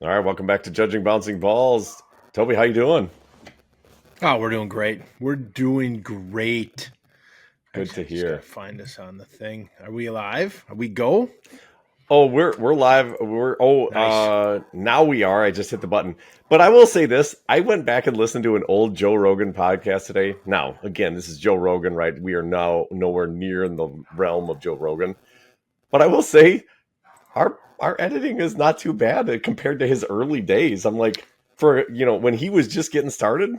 All right, welcome back to Judging Bouncing Balls. Toby, how you doing? Oh, we're doing great. We're doing great. Good to Actually, I just gotta hear. find us on the thing. Are we alive? Are we go? Oh, we're live. Nice. Now we are. I just hit the button. But I will say this: I went back and listened to an old Joe Rogan podcast today. Now, again, this is Joe Rogan, right? We are now nowhere near in the realm of Joe Rogan. But I will say our editing is not too bad compared to his early days. I'm like, for when he was just getting started,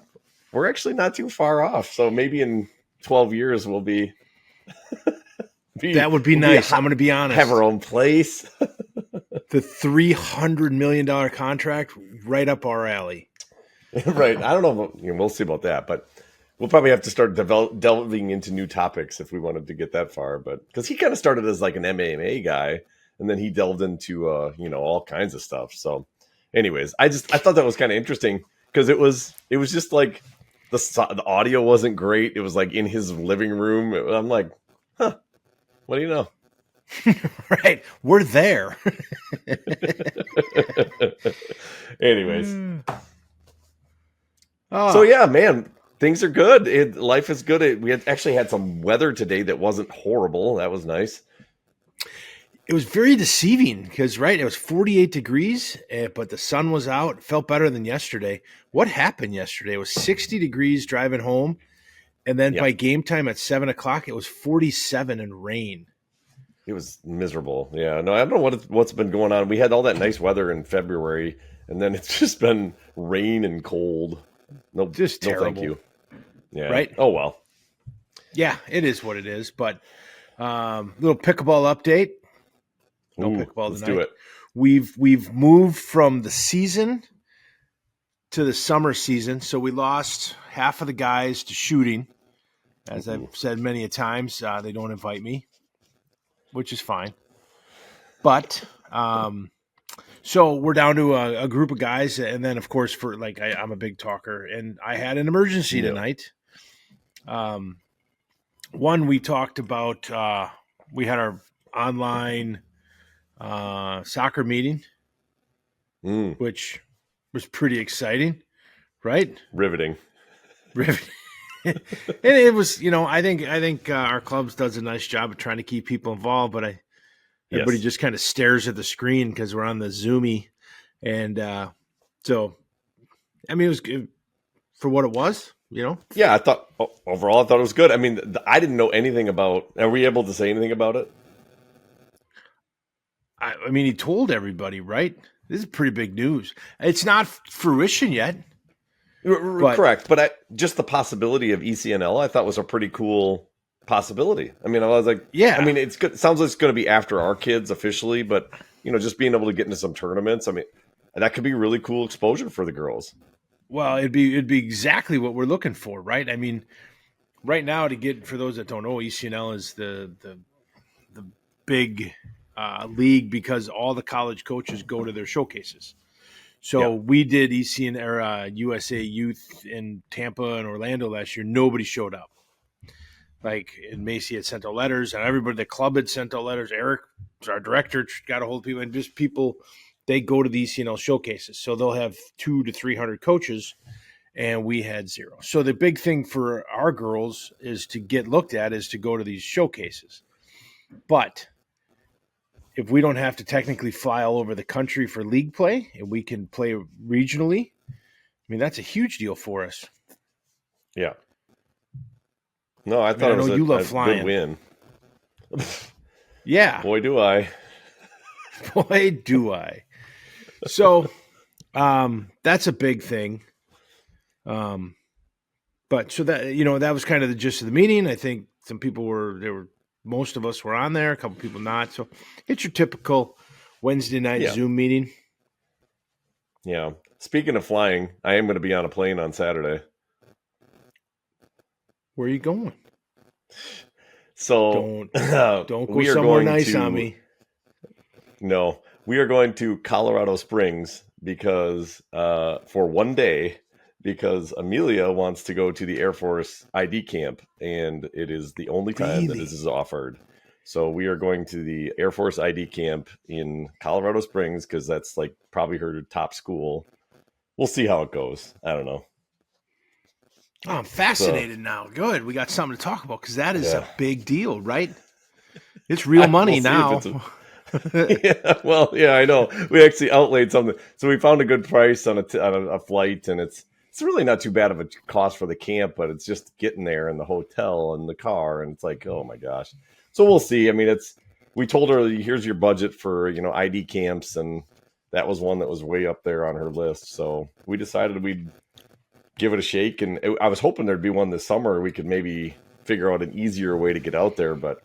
we're actually not too far off. So maybe in 12 years That would be we'll be nice. I'm gonna be have our honest. own place. The $300 million contract right up our alley. Right. I don't know. We'll see about that, but we'll probably have to start delving into new topics if we wanted to get that far. But because he kind of started as like an MMA guy, and then he delved into all kinds of stuff. So, anyways, I thought that was kind of interesting because it was just like the audio wasn't great. It was like in his living room. I'm like, huh, what do you know? Right. We're there. Anyways, so Oh, yeah, man, things are good. Life is good. We actually had some weather today that wasn't horrible. That was nice. it was very deceiving because, right, it was 48 degrees, but the sun was out. It felt better than yesterday. What happened yesterday? It was 60 degrees driving home. And then Yep. by game time at 7 o'clock, it was 47 and rain. It was miserable. Yeah, no, I don't know what's been going on. We had all that nice weather in February, and then it's just been rain and cold. No, Just no, thank terrible, you. Yeah. right? Oh well. Yeah, it is what it is. But little pickleball update. No Ooh, pickleball let's do tonight. it. We've moved from the season to the summer season, so we lost half of the guys to shooting. As I've Ooh. said many a times, they don't invite me, which is fine. But so we're down to a group of guys, and then of course for like I'm a big talker, and I had an emergency Yeah. tonight. Um, One we talked about. We had our online soccer meeting, Mm, which was pretty exciting, right? riveting. And it was, I think our clubs does a nice job of trying to keep people involved, but everybody Yes. just kind of stares at the screen because we're on the Zoomy, and so I mean it was good for what it was. Yeah, I thought overall I thought it was good. I mean, I didn't know anything about. Are we able to say anything about it? I mean he told everybody, right? This is pretty big news. It's not fruition yet, but Correct, but just the possibility of ECNL, I thought was a pretty cool possibility. I mean, I was like, I yeah. mean, it's good. It sounds like it's going to be after our kids officially, but just being able to get into some tournaments, I mean, that could be really cool exposure for the girls. Well, it'd be exactly what we're looking for, right? I mean, right now to get for those that don't know, ECNL is the big league because all the college coaches go to their showcases. So Yeah, we did ECN or USA Youth in Tampa and Orlando last year. Nobody showed up. Like and Macy had sent out letters, and everybody, the club had sent out letters. Eric, our director, got a hold of people, and just people. They go to these showcases, so they'll have 200 to 300 coaches, and we had zero. So the big thing for our girls is to get looked at is to go to these showcases. But if we don't have to technically fly all over the country for league play, and we can play regionally, I mean that's a huge deal for us. yeah. No, I I mean, thought I it know was you a love good flying. win. Yeah, Boy, do I. boy, do I. So that's a big thing. Um, but so that was kind of the gist of the meeting. I think some people most of us were on there, a couple people not. So it's your typical Wednesday night Yeah, Zoom meeting. yeah. Speaking of flying, I am going to be on a plane on Saturday. Where are you going? So Don't don't go we are somewhere going nice on to me. no, we are going to Colorado Springs because for one day because Amelia wants to go to the Air Force ID camp and it is the only time that this Really? is offered. So we are going to the Air Force ID camp in Colorado Springs because that's like probably her top school. We'll see how it goes. I don't know. Oh, I'm So fascinated now. Good. We got something to talk about because that is yeah, a big deal, right? It's real money we'll see if now. it's. Yeah, well, yeah, I know. We actually outlaid something, so we found a good price on a flight, and it's really not too bad of a cost for the camp, but it's just getting there and the hotel and the car, and it's like, oh my gosh. So we'll see. I mean, we told her here's your budget for ID camps, and that was one that was way up there on her list. So we decided we'd give it a shake, and I was hoping there'd be one this summer. We could maybe figure out an easier way to get out there, but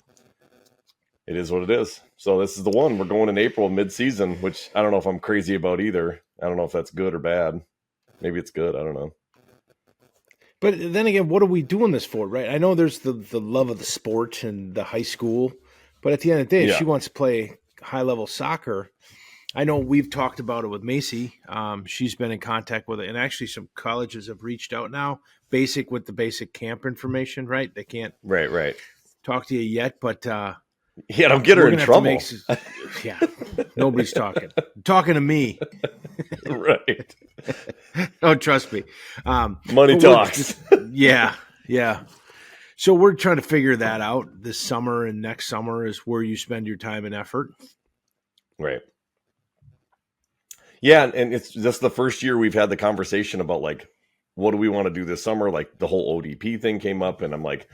it is what it is. So this is the one. We're going in April, mid-season, which I don't know if I'm crazy about either. I don't know if that's good or bad. Maybe it's good. I don't know. But then again, what are we doing this for, right? I know there's the love of the sport and the high school, but at the end of the day, if Yeah. she wants to play high level soccer, I know we've talked about it with Macy. She's been in contact with it, and actually some colleges have reached out now, with the basic camp information, right? They can't Right. talk to you yet, but Yeah, don't get her we're in gonna trouble. have to yeah, nobody's talking. Talking to me. Right. Oh, trust me. Money But talks. Yeah. So we're trying to figure that out this summer, and next summer is where you spend your time and effort. Right. Yeah, and it's just the first year we've had the conversation about like, what do we want to do this summer? Like the whole ODP thing came up, and I'm like,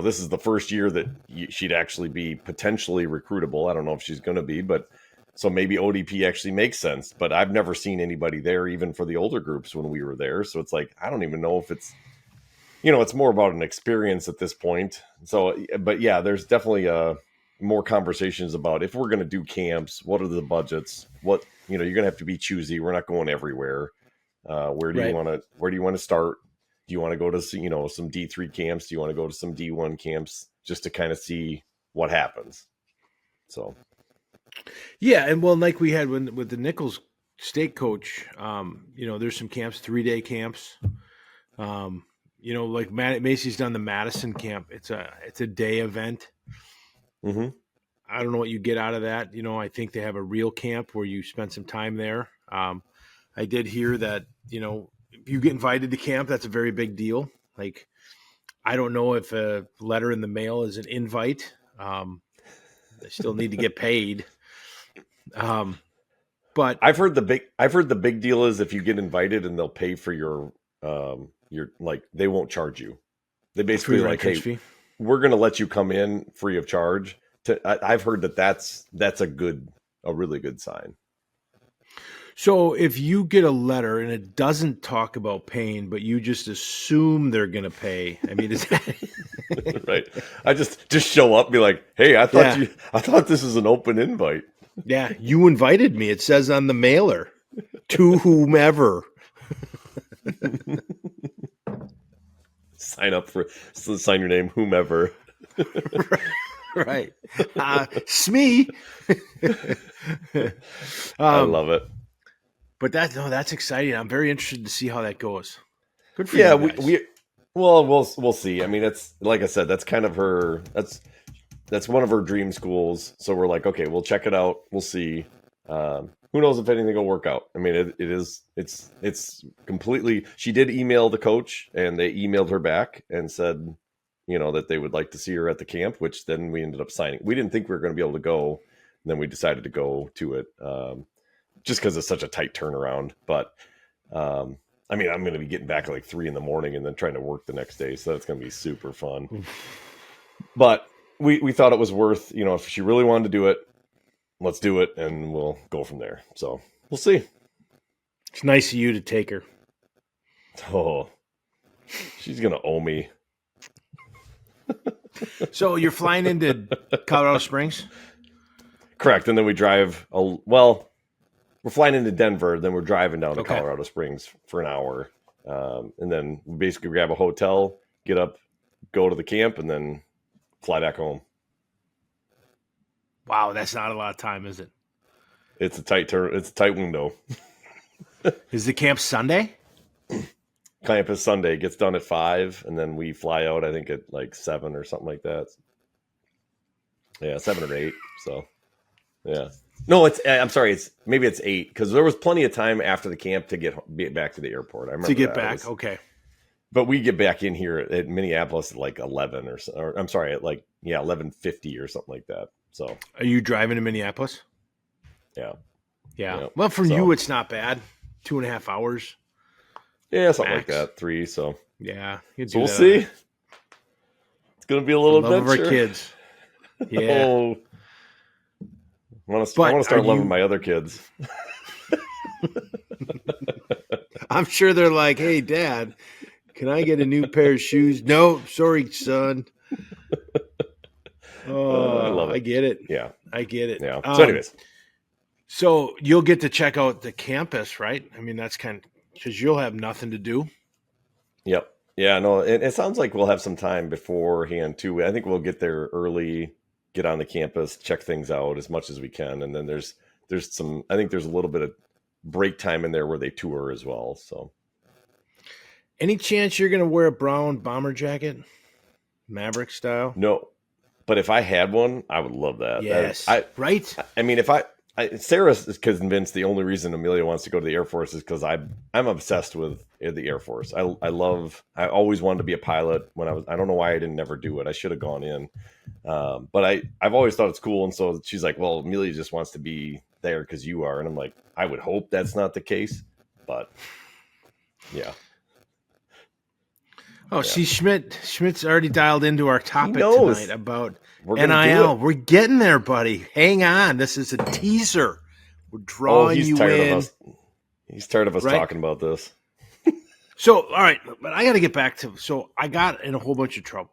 this is the first year that she'd actually be potentially recruitable. I don't know if she's going to be, but so maybe ODP actually makes sense. But I've never seen anybody there, even for the older groups when we were there. So it's like, I don't even know if it's, it's more about an experience at this point. So, but yeah, there's definitely more conversations about if we're going to do camps, what are the budgets? What, you're going to have to be choosy. We're not going everywhere. Where do you want to start? Do you want to go to some D3 camps? Do you want to go to some D1 camps just to kind of see what happens? So Yeah, and well, like we had with the Nichols state coach, there's some camps, 3-day camps. Like Macy's done the Madison camp. It's a day event. mm-hmm. I don't know what you get out of that. I think they have a real camp where you spend some time there. I did hear that, if you get invited to camp, that's a very big deal. Like, I don't know if a letter in the mail is an invite. They still need to get paid. But I've heard the big deal is if you get invited and they'll pay for your like, they won't charge you. They basically like, hey, fee. We're going to let you come in free of charge. I've heard that's a really good sign. So if you get a letter and it doesn't talk about paying, but you just assume they're going to pay, I mean, is that right? I just show up and be like, hey, I thought this is an open invite. Yeah, you invited me. It says on the mailer to whomever. Sign your name, whomever. Right. Smee. I love it. But that's exciting. I'm very interested to see how that goes. Good for you guys. we'll see. I mean, it's like I said, that's kind of her. That's one of her dream schools. So we're like, okay, we'll check it out. We'll see. Who knows if anything will work out? I mean, it's completely. She did email the coach, and they emailed her back and said, that they would like to see her at the camp. Which then we ended up signing. We didn't think we were going to be able to go, and then we decided to go to it. Just because it's such a tight turnaround. But I mean, I'm going to be getting back at like 3 a.m. and then trying to work the next day. So that's going to be super fun. But we thought it was worth, if she really wanted to do it, let's do it. And we'll go from there. So we'll see. It's nice of you to take her. Oh, she's going to owe me. So you're flying into Colorado Springs? Correct. And then we drive, we're flying into Denver, then we're driving down to Colorado Springs for an hour. And then we basically grab a hotel, get up, go to the camp, and then fly back home. Wow, that's not a lot of time, is it? It's a tight window. Is the camp Sunday? Camp is Sunday, gets done at 5, and then we fly out, I think, at like 7 or something like that. Yeah, 7 or 8. So yeah. No, I'm sorry. Maybe it's 8 because there was plenty of time after the camp to get back to the airport. I remember To get that. back, okay. But we get back in here at Minneapolis at like 11 or I'm sorry, at like 11:50 or something like that. So Are you driving to Minneapolis? yeah, Yeah. Well, from you, it's not bad. 2.5 hours. Yeah, something max. like that. 3. So yeah, so we'll see. It's gonna be a little love adventure. Of our kids. Yeah. Oh, I want to start loving my other kids. I'm sure they're like, "Hey, Dad, can I get a new pair of shoes?" No, sorry, son. Oh, I love it. I get it. Yeah, I get it. Yeah. So, anyways, so you'll get to check out the campus, right? I mean, that's kind of because you'll have nothing to do. Yep. Yeah. No. It sounds like we'll have some time beforehand too. I think we'll get there early, get on the campus, check things out as much as we can, and then there's some. I think there's a little bit of break time in there where they tour as well. So, any chance you're going to wear a brown bomber jacket, Maverick style? No, but if I had one, I would love that. Yes, right. I mean, Sarah is convinced the only reason Amelia wants to go to the Air Force is because I'm obsessed with the Air Force. I always wanted to be a pilot when I don't know why I didn't never do it. I should have gone in. But I've always thought it's cool. And so she's like, well, Amelia just wants to be there because you are. And I'm like, I would hope that's not the case, but yeah. Oh, see, Schmidt's already dialed into our topic tonight about NIL. We're getting there, buddy. Hang on. This is a teaser. We're drawing you in. He's tired of us talking about this. So, all right, but I got to get back to. So, I got in a whole bunch of trouble.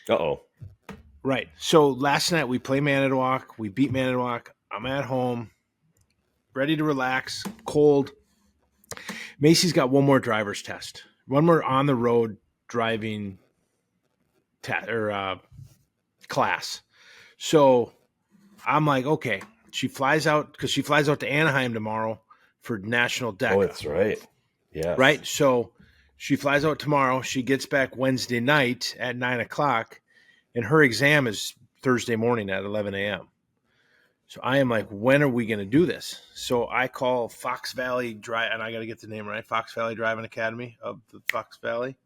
Uh-oh. Right. So, last night we played Manitowoc. We beat Manitowoc. I'm at home, ready to relax, cold. Macy's got one more driver's test. One more on the road driving class. So I'm like, okay. She flies out because she flies out to Anaheim tomorrow for National DECA. Oh, that's right. Yeah. Right. So she flies out tomorrow. She gets back Wednesday night at 9:00, and her exam is Thursday morning at 11 a.m. So I am like, when are we going to do this? So I call Fox Valley Drive, and I got to get the name right. Fox Valley Driving Academy of the Fox Valley.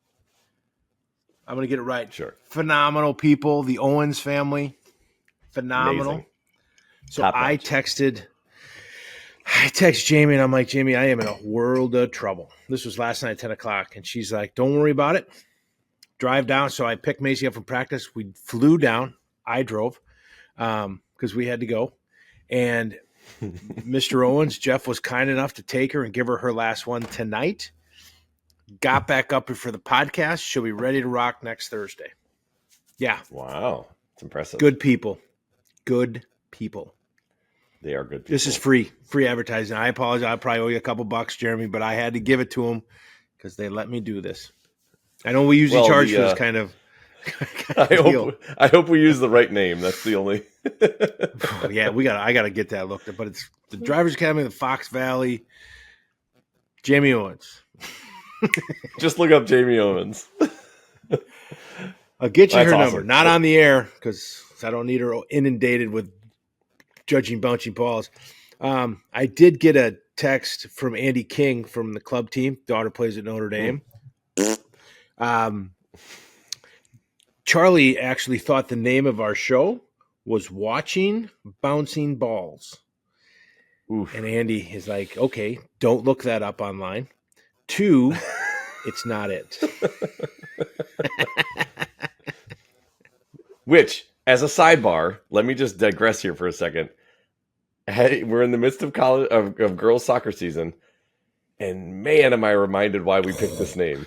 I'm going to get it right. Sure. Phenomenal people, the Owens family. Phenomenal. Amazing. So I text Jamie, and I'm like, Jamie, I am in a world of trouble. This was last night at 10:00, and she's like, don't worry about it. Drive down. So I picked Macy up from practice. We flew down. I drove because we had to go. And Mr. Owens, Jeff, was kind enough to take her and give her last one tonight. Got back up for the podcast. She'll be ready to rock next Thursday. Yeah. Wow. It's impressive. Good people. Good people. They are good people. This is free advertising. I apologize. I probably owe you a couple bucks, Jeremy, but I had to give it to them because they let me do this. I know we usually charge for this kind of I hope we use the right name. That's the only. Yeah, I gotta get that looked at. But it's the Drivers Academy of the Fox Valley. Jamie Owens. Just look up Jamie Owens. I'll get you her number. Not on the air because I don't need her inundated with judging bouncing balls. I did get a text from Andy King from the club team. Daughter plays at Notre Dame. Charlie actually thought the name of our show was Watching Bouncing Balls. Oof. And Andy is like, okay, don't look that up online. 2, it's not it. Which, as a sidebar, let me just digress here for a second. Hey, we're in the midst of college of girls' soccer season, and man, am I reminded why we picked this name.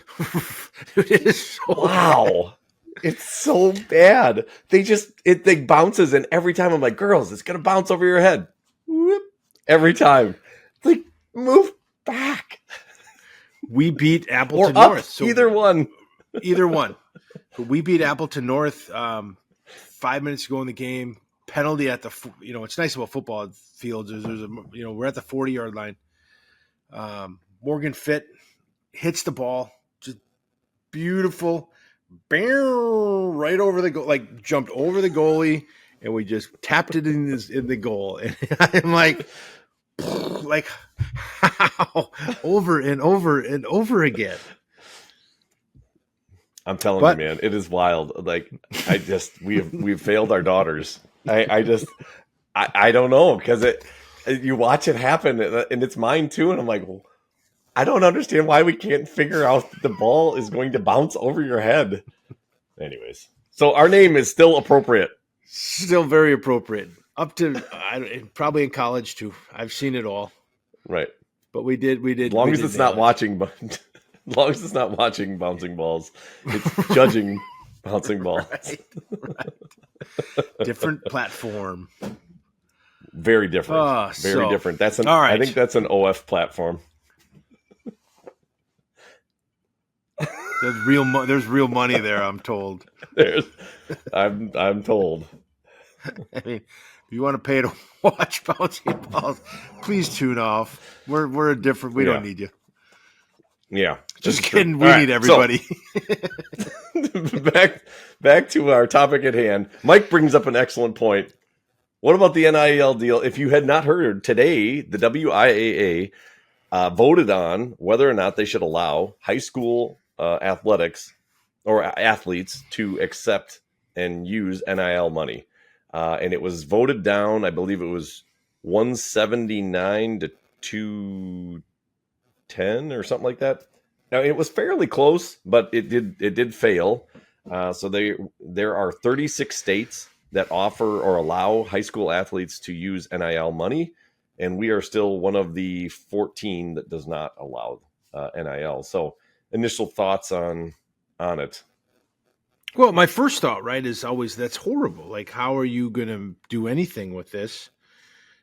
It is so wow. It's so bad. They bounces, and every time I'm like, girls, it's gonna bounce over your head. Whoop. Every time. It's like, move back. We beat Appleton North. So either one. But we beat Appleton North 5 minutes ago in the game. Penalty at the, it's nice about football fields. We're at the 40-yard line. Morgan Fitt hits the ball, just beautiful, right over the goal, like jumped over the goalie and we just tapped it in the goal. And I'm like how? Over and over and over again. I'm telling you, man, it is wild. Like we've failed our daughters. I don't know, because you watch it happen, and it's mine too, and I'm like, well, I don't understand why we can't figure out that the ball is going to bounce over your head. Anyways, so our name is still appropriate. Still very appropriate. Up to probably in college too. I've seen it all. Right. But we did. As long as it's not watching, as long as it's not watching bouncing balls, it's judging bouncing balls. Right. Different platform. Very different. Very different. That's all right. I think that's an OF platform. There's real money there, I'm told. I'm told. I mean, if you want to pay to watch bouncing balls, please tune off. We're a different. We don't need you. Yeah, just kidding. We need everybody. So, back to our topic at hand. Mike brings up an excellent point. What about the NIL deal? If you had not heard today, the WIAA voted on whether or not they should allow high school athletics or athletes to accept and use NIL money. And it was voted down. I believe it was 179 to 210 or something like that. Now, it was fairly close, but it did fail. So there are 36 states that offer or allow high school athletes to use NIL money, and we are still one of the 14 that does not allow NIL. So, initial thoughts on it? Well, my first thought, right, is always that's horrible. Like, how are you going to do anything with this?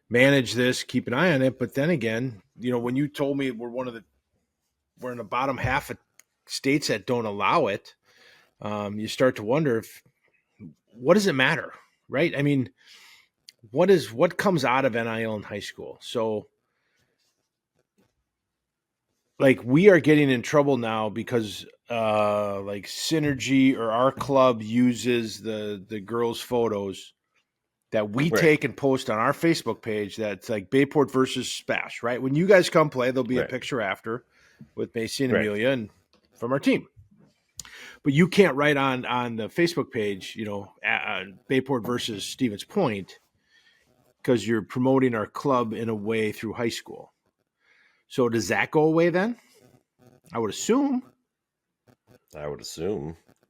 Manage this, keep an eye on it. But then again, when you told me we're in the bottom half of states that don't allow it, you start to wonder what does it matter, right? I mean, what comes out of NIL in high school? So, like, we are getting in trouble now because like Synergy or our club uses the girls' photos that we take and post on our Facebook page. That's like Bayport versus Spash, right? When you guys come play, there'll be a picture after with Macy and Amelia and from our team. But you can't write on the Facebook page, Bayport versus Stevens Point, because you're promoting our club in a way through high school. So does that go away then? I would assume.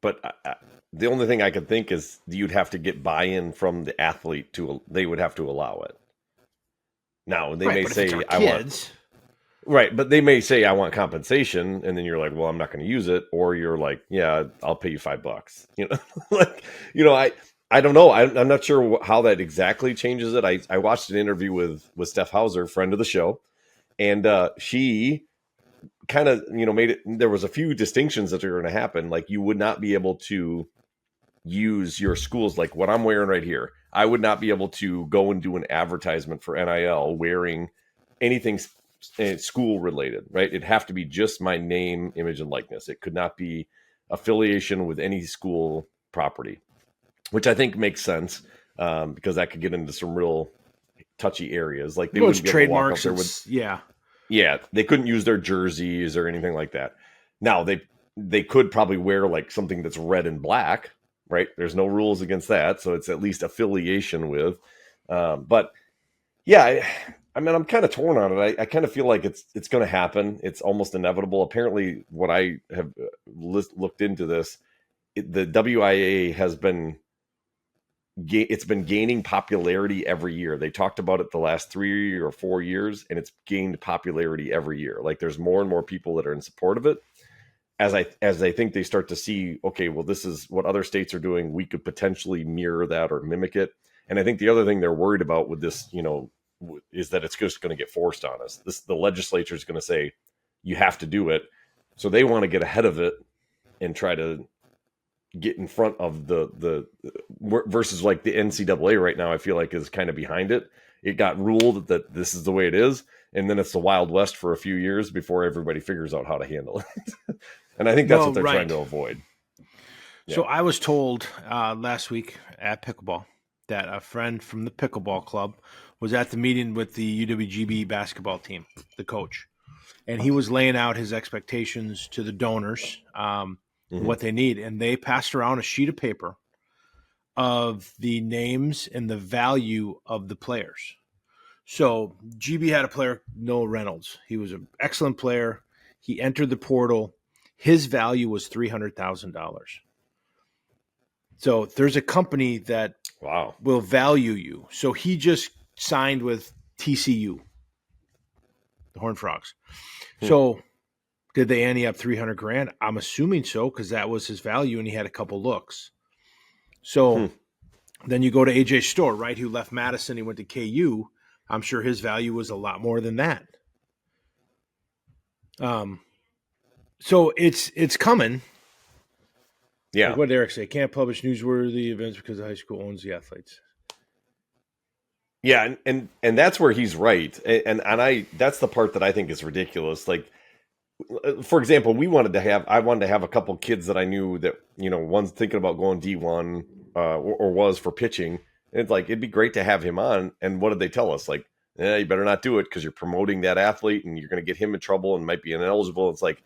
But the only thing I could think is you'd have to get buy-in from the athlete they would have to allow it. Now, they may say, I want... Right, but they may say, I want compensation, and then you're like, well, I'm not going to use it. Or you're like, yeah, I'll pay you $5. I don't know. I'm not sure how that exactly changes it. I watched an interview with Steph Hauser, friend of the show, and she kind of, made it, there was a few distinctions that are going to happen. Like, you would not be able to use your schools, like what I'm wearing right here. I would not be able to go and do an advertisement for NIL wearing anything school related, right? It'd have to be just my name, image, and likeness. It could not be affiliation with any school property, which I think makes sense, because that could get into some real touchy areas. Like, they wouldn't be able to walk up there with, yeah, they couldn't use their jerseys or anything like that. Now, they could probably wear like something that's red and black, right? There's no rules against that, so it's at least affiliation with. But yeah, I mean, I'm kind of torn on it. I kind of feel like it's going to happen. It's almost inevitable. Apparently, what I have looked into this, the WIA has been gaining popularity every year. They talked about it the last 3 or 4 years, and it's gained popularity every year. Like, there's more and more people that are in support of it. As I think they start to see, okay, well, this is what other states are doing. We could potentially mirror that or mimic it. And I think the other thing they're worried about with this, is that it's just going to get forced on us. The legislature is going to say, you have to do it. So they want to get ahead of it and try to get in front of the versus like the NCAA right now, I feel like is kind of behind it. It got ruled that this is the way it is. And then it's the Wild West for a few years before everybody figures out how to handle it. And I think that's what they're trying to avoid. Yeah. So I was told last week at pickleball that a friend from the pickleball club was at the meeting with the UWGB basketball team, the coach, and he was laying out his expectations to the donors, what they need, and they passed around a sheet of paper of the names and the value of the players. So GB had a player, Noah Reynolds. He was an excellent player. He entered the portal. His value was $300,000. So there's a company that will value you. So he just signed with TCU, the Horned Frogs. So did they ante up $300,000? I'm assuming so, because that was his value, and he had a couple looks. So then you go to AJ Storr, right, who left Madison. He went to KU. I'm sure his value was a lot more than that. So it's coming. Yeah. Like what did Eric say? Can't publish newsworthy events because the high school owns the athletes. Yeah, and that's where he's right. And I that's the part that I think is ridiculous. Like, for example, I wanted to have a couple kids that I knew that, one's thinking about going D1 or was for pitching. And it's like, it'd be great to have him on. And what did they tell us? Like, you better not do it because you're promoting that athlete and you're going to get him in trouble and might be ineligible. It's like,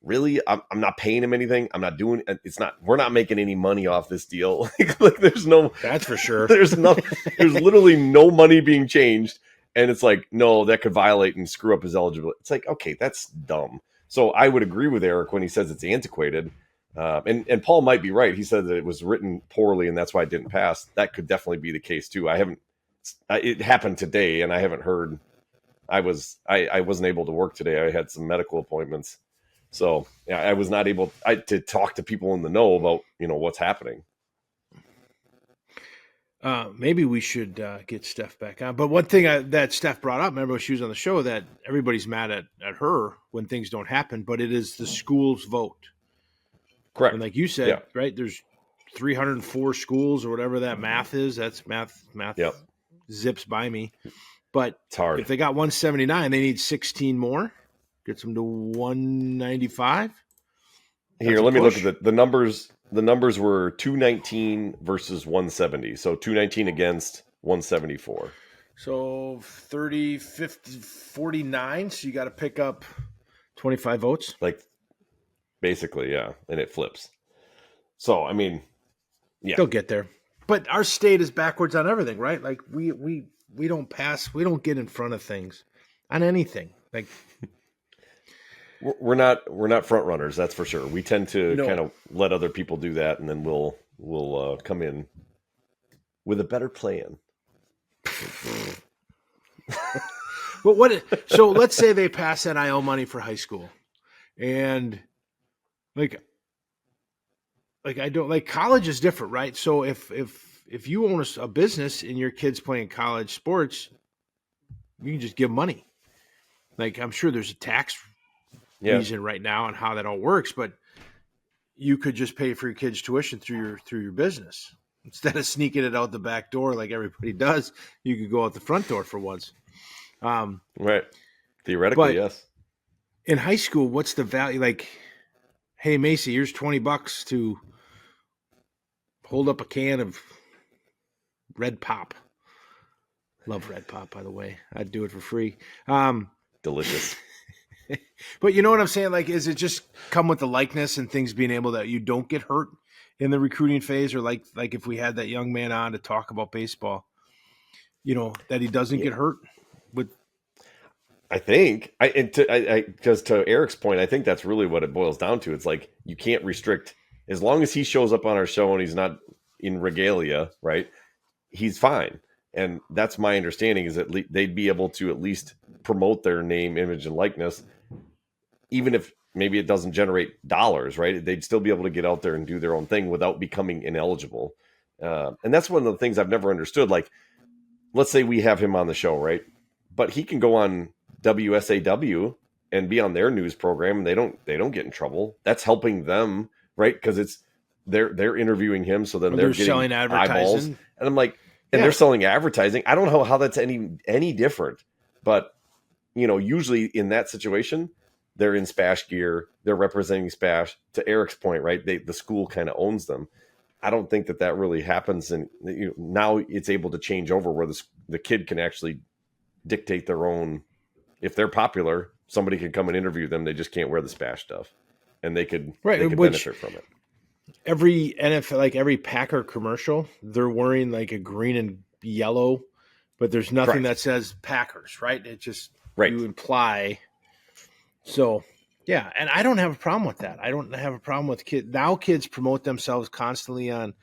really? I'm not paying him anything. I'm not doing it. We're not making any money off this deal. Like there's no, that's for sure. There's literally no money being changed. And it's like, no, that could violate and screw up his eligibility. It's like, okay, that's dumb. So I would agree with Eric when he says it's antiquated. And Paul might be right. He said that it was written poorly and that's why it didn't pass. That could definitely be the case too. It happened today and I haven't heard. I wasn't able to work today. I had some medical appointments. So yeah, I was not able to talk to people in the know about, what's happening. Maybe we should get Steph back on. But one thing that Steph brought up, remember when she was on the show, that everybody's mad at her when things don't happen, but it is the school's vote. Correct. And like you said, right, there's 304 schools or whatever that math is. That's math zips by me. But it's hard. If they got 179, they need 16 more. Gets them to 195. Here, let me look at the numbers. The numbers were 219 versus 170. So 219 against 174. So 30, 50, 49. So you got to pick up 25 votes. Like, basically, yeah. And it flips. So, I mean, yeah. They'll get there. But our state is backwards on everything, right? Like, we don't pass. We don't get in front of things on anything. Like, we're not front runners, that's for sure. We tend to kind of let other people do that, and then we'll come in with a better plan. But so let's say they pass NIL money for high school, and like I don't like college is different, right? So if you own a business and your kid's playing college sports, you can just give money. Like I'm sure there's a tax reason right now on how that all works, but you could just pay for your kids' tuition through your business instead of sneaking it out the back door like everybody does. You could go out the front door for once. Right. Theoretically, yes. In high school, what's the value? Like, hey, Macy, here's $20 to hold up a can of Red Pop. Love Red Pop, by the way. I'd do it for free. Delicious. But you know what I'm saying? Like, is it just come with the likeness and things being able that you don't get hurt in the recruiting phase? Or like if we had that young man on to talk about baseball, that he doesn't get hurt with. I think because to Eric's point, I think that's really what it boils down to. It's like, you can't restrict as long as he shows up on our show and he's not in regalia, right? He's fine. And that's my understanding, is that they'd be able to at least promote their name, image, and likeness, even if maybe it doesn't generate dollars, right? They'd still be able to get out there and do their own thing without becoming ineligible. And that's one of the things I've never understood. Like, let's say we have him on the show, right? But he can go on WSAW and be on their news program, and they don't get in trouble. That's helping them, right? Because they're interviewing him, so then they're getting selling advertising. Eyeballs. And I'm like, they're selling advertising. I don't know how that's any different, but usually in that situation, they're in Spash gear. They're representing Spash. To Eric's point, right? The school kind of owns them. I don't think that really happens. And now it's able to change over where the kid can actually dictate their own. If they're popular, somebody can come and interview them. They just can't wear the Spash stuff, and they could Which benefit from it. every NFL, like every Packer commercial, they're wearing like a green and yellow, but there's nothing Correct. that says Packers, right? It just Right. you imply. So yeah, and I don't have a problem with that. I don't have a problem with kids. Now kids promote themselves constantly on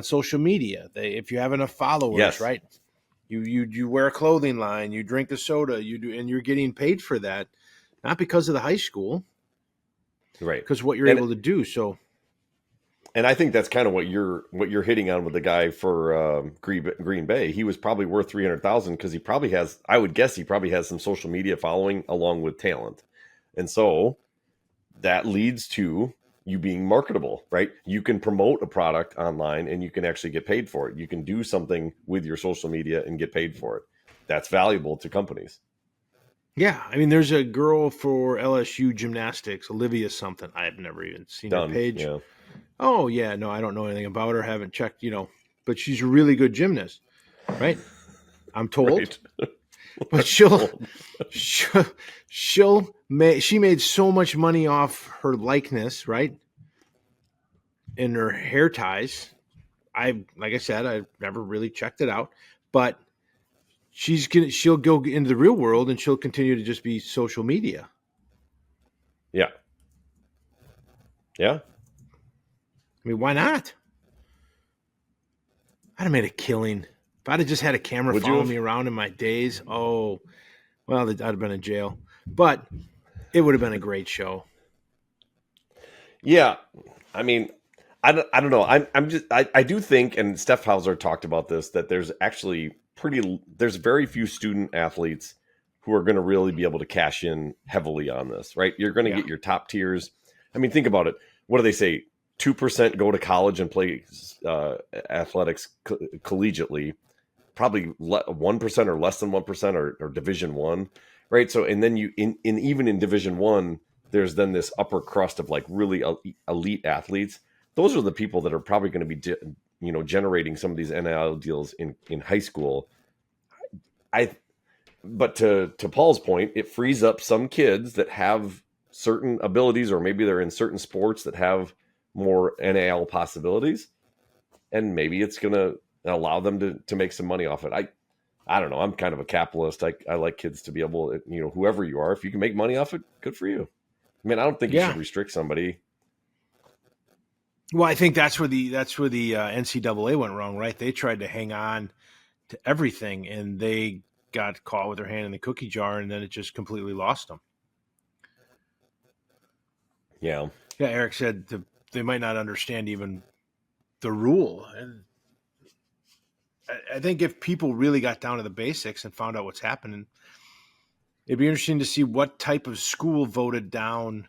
social media. If you have enough followers, Yes. right? You wear a clothing line, you drink the soda, you do, and you're getting paid for that, not because of the high school, Right. because what you're And able to do. So, and I think that's kind of what you're hitting on with the guy for Green Bay. He was probably worth 300,000 because he probably has. I would guess he probably has some social media following along with talent, and so that leads to you being marketable, right? You can promote a product online and you can actually get paid for it. You can do something with your social media and get paid for it. That's valuable to companies. yeah, I mean, there's a girl for LSU gymnastics, Olivia something. I've never even seen her Done. page. Yeah. Oh yeah, no, I don't know anything about her. Haven't checked, but she's a really good gymnast, right? I'm told, Right. but she made so much money off her likeness, right? And her hair ties. Like I said, I've never really checked it out, but she'll go into the real world and she'll continue to just be social media. Yeah. Yeah. I mean, why not? I'd have made a killing. If I'd have just had a camera Would you following have? me around in my days, oh, well, I'd have been in jail. But it would have been a great show. Yeah. I mean, I don't know. I do think, and Steph Hauser talked about this, that there's very few student athletes who are going to really be able to cash in heavily on this, right? You're going to Yeah. get your top tiers. I mean, think about it. What do they say? 2% go to college and play athletics collegiately. Probably 1% or less than 1% or Division One, right? So, and then even in Division One, there's then this upper crust of like really elite athletes. Those are the people that are probably going to be generating some of these NIL deals in high school. But to Paul's point, it frees up some kids that have certain abilities, or maybe they're in certain sports that have more NIL possibilities, and maybe it's going to allow them to make some money off it. I don't know. I'm kind of a capitalist. I like kids to be able to, whoever you are, if you can make money off it, good for you. I mean, I don't think you should restrict somebody. Well, I think that's where the NCAA went wrong, right? They tried to hang on to everything, and they got caught with their hand in the cookie jar, and then it just completely lost them. Yeah. Yeah, Eric said they might not understand even the rule. And I think if people really got down to the basics and found out what's happening, it'd be interesting to see what type of school voted down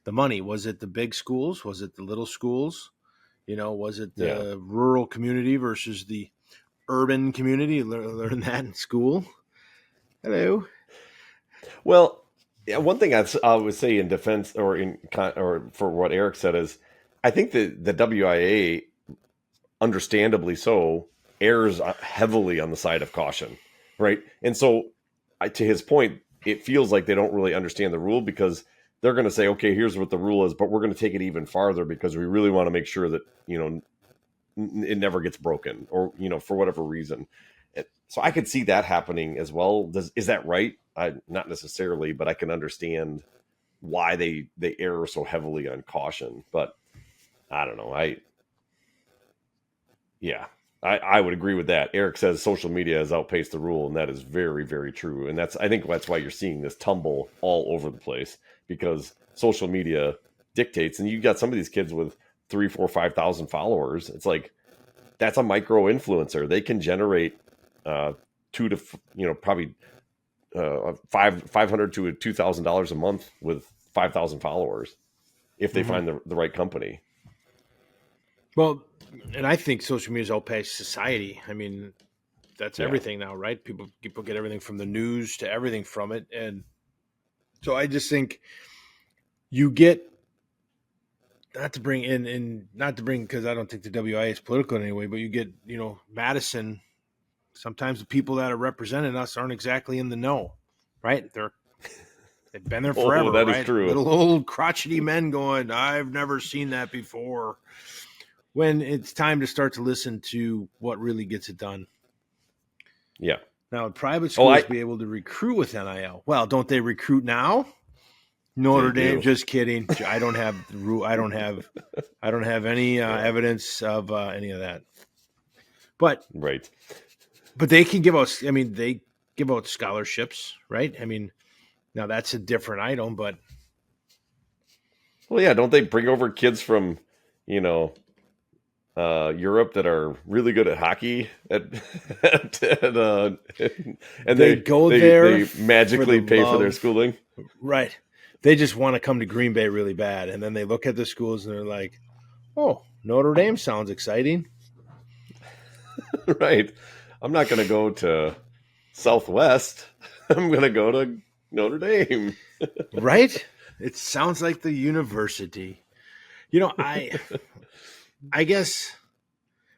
the money. Was it the big schools? Was it the little schools? Was it the rural community versus the urban community? Learn that in school. Hello. Well, yeah, one thing I would say in defense or for what Eric said is, I think that the WIAA, understandably so, errs heavily on the side of caution, right? And so, to his point, it feels like they don't really understand the rule, because they're going to say, okay, here's what the rule is, but we're going to take it even farther because we really want to make sure that it never gets broken, or for whatever reason. So I could see that happening as well. Is that right? Not necessarily, but I can understand why they err so heavily on caution. But I don't know. I would agree with that. Eric says social media has outpaced the rule, and that is very, very true. And I think that's why you're seeing this tumble all over the place, because social media dictates. And you got some of these kids with 3, 4, 5,000 followers. It's like, that's a micro influencer. They can generate probably $500 to $2,000 a month with 5,000 followers if they find the right company. Well, and I think social media is outpaced society. I mean, that's everything now, right? People get everything from the news to everything from it. And so I just think you get not to bring in, and not to bring, because I don't think the WIA is political in any way, but you get, Madison. Sometimes the people that are representing us aren't exactly in the know, right? They've been there Oh, forever, that is right? true. Little old crotchety men going, I've never seen that before. When it's time to start to listen to what really gets it done. Yeah. Now, would private Oh, schools be able to recruit with NIL? Well, don't they recruit now? Notre Dame, do. just kidding. I don't have any evidence of any of that. But Right. they can give us. I mean, they give out scholarships, right? I mean, now that's a different item, but Well, yeah. Don't they bring over kids from, you know, Europe that are really good at hockey and they go there they magically for the pay for their love, schooling. right? They just want to come to Green Bay really bad, and then they look at the schools and they're like, "Oh, Notre Dame sounds exciting." Right. I'm not going to go to Southwest. I'm going to go to Notre Dame. Right? It sounds like the university. I guess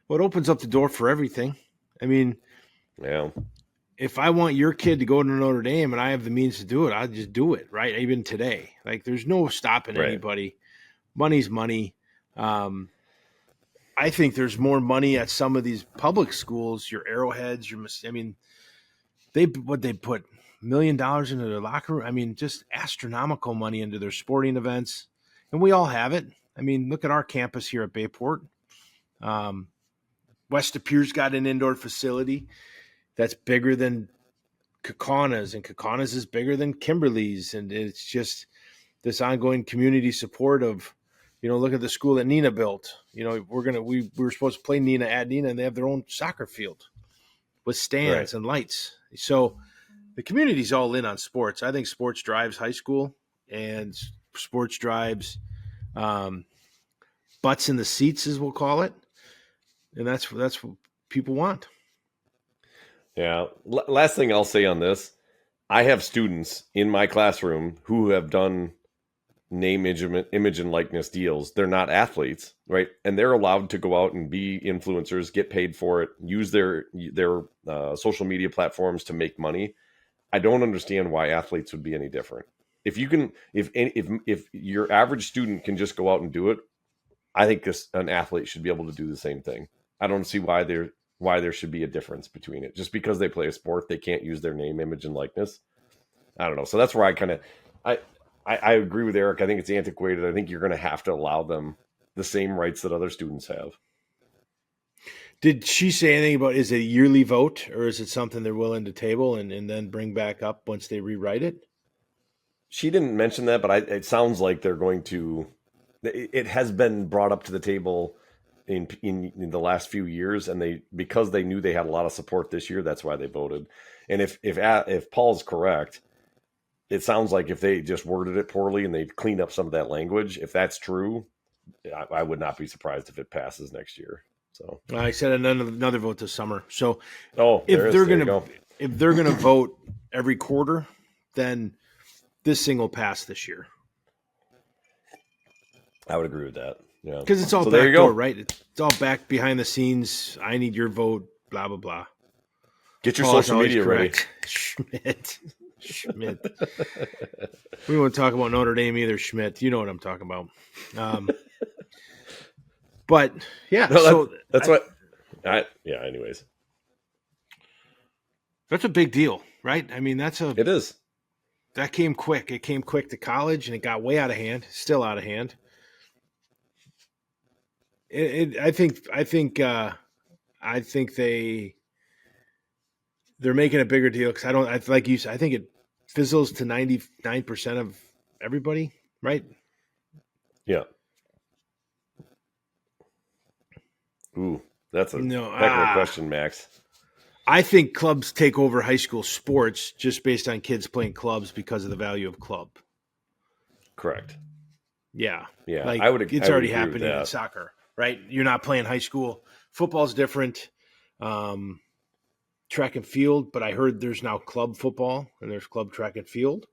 what opens up the door for everything. I mean, Yeah. if I want your kid to go to Notre Dame and I have the means to do it, I'll just do it, right? Even today. Like there's no stopping Right. anybody. Money's money. I think there's more money at some of these public schools, your Arrowheads, they put $1 million into their locker room. I mean, just astronomical money into their sporting events. And we all have it. I mean, look at our campus here at Bayport. West De Pere's got an indoor facility that's bigger than Kaukauna, and Kaukauna is bigger than Kimberly's. And it's just this ongoing community support of, look at the school that Nina built. We were supposed to play Nina at Nina, and they have their own soccer field with stands and lights. So the community's all in on sports. I think sports drives high school, and sports drives butts in the seats, as we'll call it. And that's what people want. Yeah. Last thing I'll say on this, I have students in my classroom who have done name, image and likeness deals. They're not athletes, right? And they're allowed to go out and be influencers, get paid for it, use their social media platforms to make money. I don't understand why athletes would be any different. If you can, if your average student can just go out and do it, I think an athlete should be able to do the same thing. I don't see why there should be a difference between it. Just because they play a sport, they can't use their name, image, and likeness. I don't know. So that's where I agree with Eric. I think it's antiquated. I think you're going to have to allow them the same rights that other students have. Did she say anything about, is it a yearly vote, or is it something they're willing to table and then bring back up once they rewrite it? She didn't mention that, but it sounds like they're going to. It has been brought up to the table in the last few years, and because they knew they had a lot of support this year, that's why they voted. And if Paul's correct, it sounds like if they just worded it poorly and they cleaned up some of that language, if that's true, I would not be surprised if it passes next year. So I said another vote this summer. So if they're gonna vote every quarter, then this thing will pass this year. I would agree with that. Yeah, because it's all backdoor, right? It's all back behind the scenes. I need your vote. Blah blah blah. Get your social media ready, Schmidt. We won't talk about Notre Dame either, Schmidt. You know what I'm talking about. But yeah, that's what. Anyways, that's a big deal, right? I mean, it is. That came quick. It came quick to college, and it got way out of hand. Still out of hand. I think they're making a bigger deal because like you said, I think it fizzles to 99% of everybody, right? Yeah. Ooh, that's a heck of a question, Max. I think clubs take over high school sports just based on kids playing clubs because of the value of club. Correct. Yeah. Yeah. Like, it's already happening in soccer, right? You're not playing high school. Football's different. Track and field, but I heard there's now club football and there's club track and field.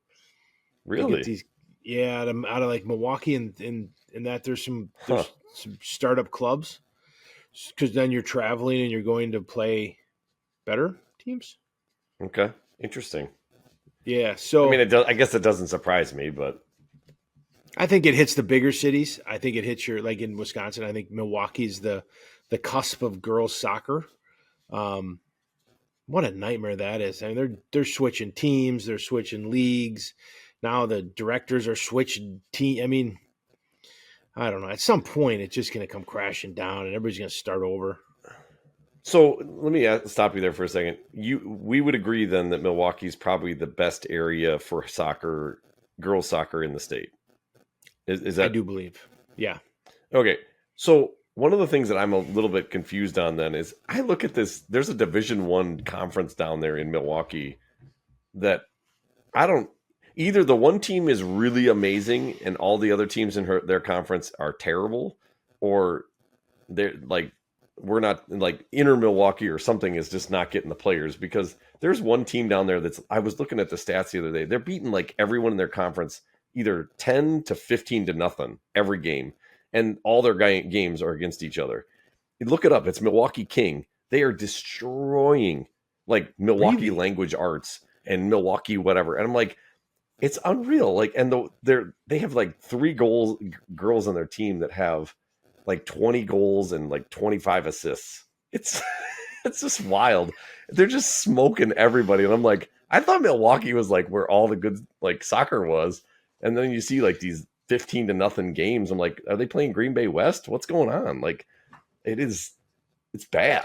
Really? out of like Milwaukee and that Huh. there's some startup clubs because then you're traveling and you're going to play better teams. Okay. Interesting. Yeah, I mean, so it does. I guess it doesn't surprise me, but I think it hits the bigger cities. I think it hits your like in Wisconsin. I think Milwaukee's the cusp of girls soccer. Um, what a nightmare that is. I mean, they're switching teams, they're switching leagues. Now the directors are switching team. I mean, I don't know. At some point, it's just going to come crashing down, and everybody's going to start over. so let me stop you there for a second. We would agree then that Milwaukee's probably the best area for soccer, girls soccer in the state. Is I that do believe. Yeah, okay? So one of the things that I'm a little bit confused on then is I look at this. There's a Division 1 conference down there in Milwaukee that I don't. Either the one team is really amazing and all the other teams in their conference are terrible, or they're like we're not like inner Milwaukee or something is just not getting the players because there's one team down there that's I was looking at the stats the other day. They're beating like everyone in their conference either 10 to 15 to nothing every game and all their games are against each other. You look it up. It's Milwaukee King. They are destroying like Milwaukee really. Language Arts and Milwaukee whatever. And I'm like it's unreal. Like and they have like three girls on their team that have like 20 goals and like 25 assists. It's it's just wild. They're just smoking everybody. And I'm like, I thought Milwaukee was like where all the good like soccer was. And then you see like these 15 to nothing games. I'm like, are they playing Green Bay West? What's going on? Like it's bad.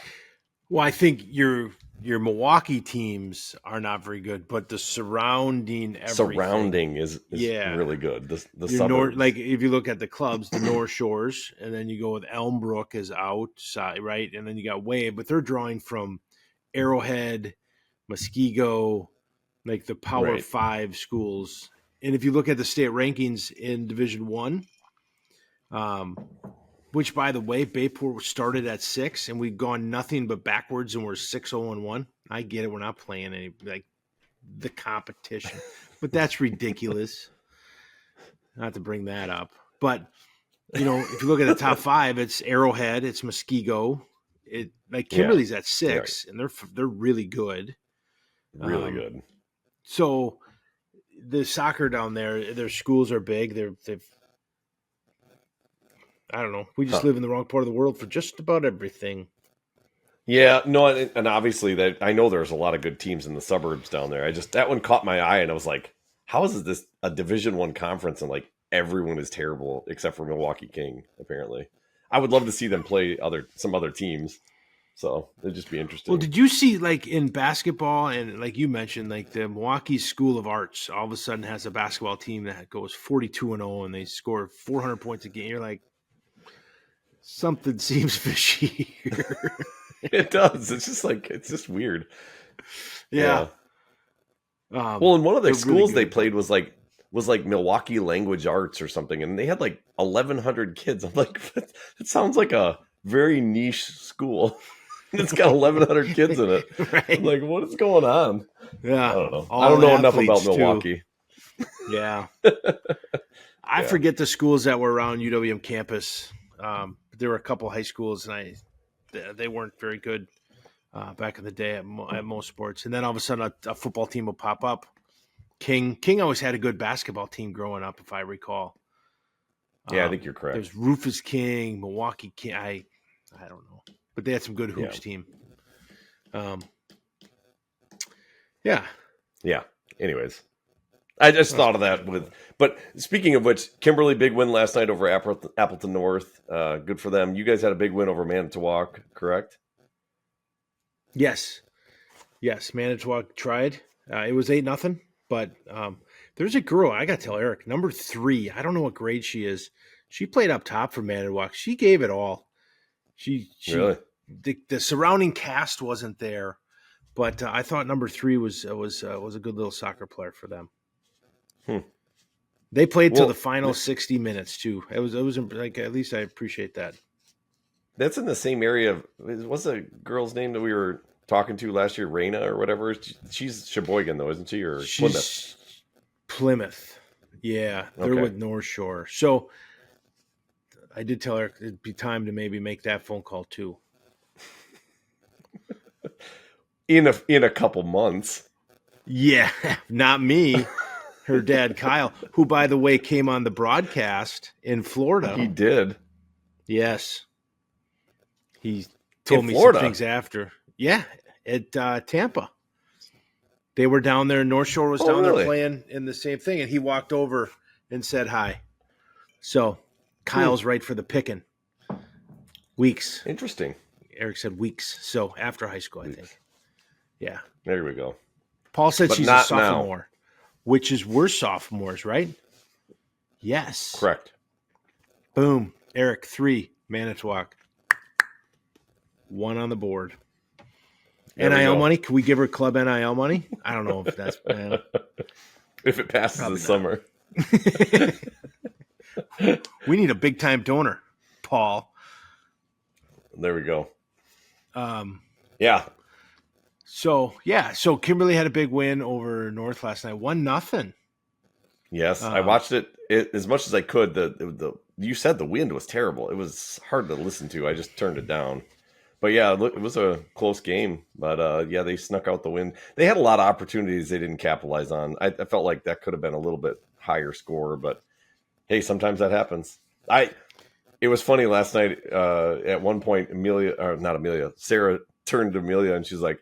Well, I think your Milwaukee teams are not very good, but the surrounding everything. Surrounding is Yeah, really good. The your North, suburbs. like if you look at the clubs, the North Shores, and then you go with Elmbrook is outside, right? And then you got Wave, but they're drawing from Arrowhead, Muskego, like the Power Right. Five schools. And if you look at the state rankings in Division 1, um, which by the way, Bayport started at 6, and we've gone nothing but backwards, and we're 6-0-1. I get it, we're not playing any like the competition, but that's ridiculous. Not to bring that up, but if you look at the top 5, it's Arrowhead, it's Muskego, it like Yeah. Kimberly's at Right. 6, and they're really good. Really good. So the soccer down there, their schools are big. They've I don't know. We just Huh. live in the wrong part of the world for just about everything. Yeah, no, and obviously that I know there's a lot of good teams in the suburbs down there. I just that one caught my eye, and I was like, "How is this a Division 1 conference?" And like everyone is terrible except for Milwaukee King. Apparently, I would love to see them play some other teams. So it'd just be Well, interesting. did you see like in basketball and like you mentioned, like the Milwaukee School of Arts all of a sudden has a basketball team that goes 42-0 and they score 400 points a game? You're like, something seems fishy here. It does. It's just like it's just weird. Yeah. Yeah. Well, and one of the They're really schools they good. played was like Milwaukee Language Arts or something, and they had like 1,100 kids. I'm like, it sounds like a very niche school. It's got 1,100 kids in it. I'm Right. like, what is going on? I Yeah. don't know. I don't All know enough about athletes, too. Milwaukee. Yeah. I Yeah. forget the schools that were around UWM campus. There were a couple high schools, and they weren't very good back in the day at most sports. And then all of a sudden, a football team will pop up. King always had a good basketball team growing up, if I recall. Yeah, I think you're correct. There's Rufus King, Milwaukee King. I don't know, but they had some good hoops Yeah. team. Yeah. Yeah. Anyways, I just thought of that but speaking of which, Kimberly big win last night over Appleton North. Good for them. You guys had a big win over Manitowoc, correct? Yes. Manitowoc tried. It was 8-0, but there's a girl. I got to tell Eric, number 3. I don't know what grade she is. She played up top for Manitowoc. She gave it all. She Really? the surrounding cast wasn't there, but I thought number 3 was a good little soccer player for them. They played till the final 60 minutes too. It was like at least I appreciate that. That's in the same area. What's the girl's name that we were talking to last year? Raina or whatever. She's Sheboygan though, isn't she? Or Plymouth? Plymouth. Yeah, they're Okay. with North Shore. So I did tell her it'd be time to maybe make that phone call too. In a couple months. Yeah, not me. Her dad, Kyle, who, by the way, came on the broadcast in Florida. He did. Yes. He In told me some Florida. things after. Yeah, at Tampa. They were down there. North Shore was down really? there playing in the same thing, and he walked over and said hi. So Kyle's right for the picking. Weeks. Interesting. Eric said weeks. So after high school, I think. Yeah. There we go. Paul said But she's a not sophomore, which is we're sophomores, right? Yes. Correct. Boom. Eric, 3. Manitowoc. 1 on the board. There we NIL go. money? Can we give her club NIL money? I don't know if that's If it passes Probably the not. summer. We need a big time donor, Paul. There we go. Yeah. So Kimberly had a big win over North last night. 1-0. Yes, I watched it as much as I could. The you said the wind was terrible. It was hard to listen to. I just turned it down. But yeah, it was a close game. But yeah, they snuck out the win. They had a lot of opportunities they didn't capitalize on. I felt like that could have been a little bit higher score, but hey, sometimes that happens. It was funny last night. At one point, Sarah turned to Amelia and she's like,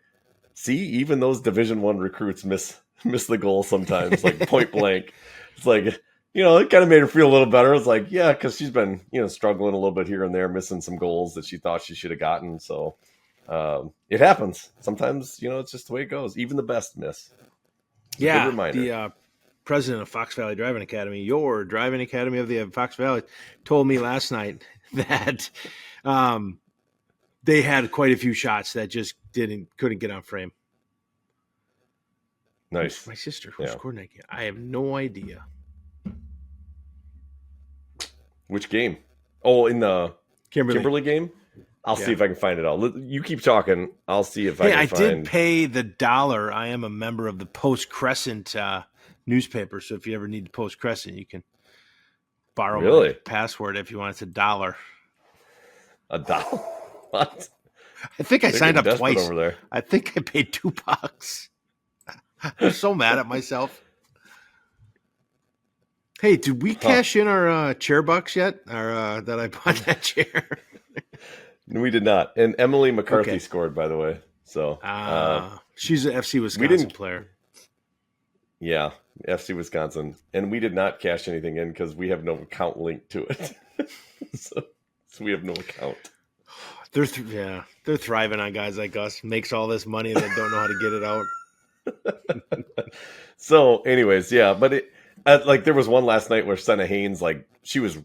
"See, even those Division I recruits miss the goal sometimes, like point blank." It's like, it kind of made her feel a little better. It's like, yeah, because she's been, struggling a little bit here and there, missing some goals that she thought she should have gotten. So it happens. Sometimes, it's just the way it goes. Even the best miss. It's a good reminder. The president of Fox Valley Driving Academy, your driving academy of the Fox Valley, told me last night that they had quite a few shots that just couldn't get on frame. Nice. My sister, who scored that game? I have no idea. Which game? Oh, in the Kimberly game? I'll see if I can find it out. You keep talking. I'll see if I can find. I did pay the $1. I am a member of the Post Crescent newspaper, so if you ever need the Post Crescent, you can borrow my password if you want. It's $1. $1? What? I think I signed up twice. Over there. I think I paid $2. I'm so mad at myself. Hey, did we cash in our chair bucks yet? Or that I bought that chair? We did not. And Emily McCarthy scored, by the way. So she's an FC Wisconsin player. Yeah, FC Wisconsin. And we did not cash anything in because we have no account linked to it. so we have no account. They're thriving on guys like us. Makes all this money and they don't know how to get it out. So, anyways, yeah, but there was one last night where Senna Haynes, she was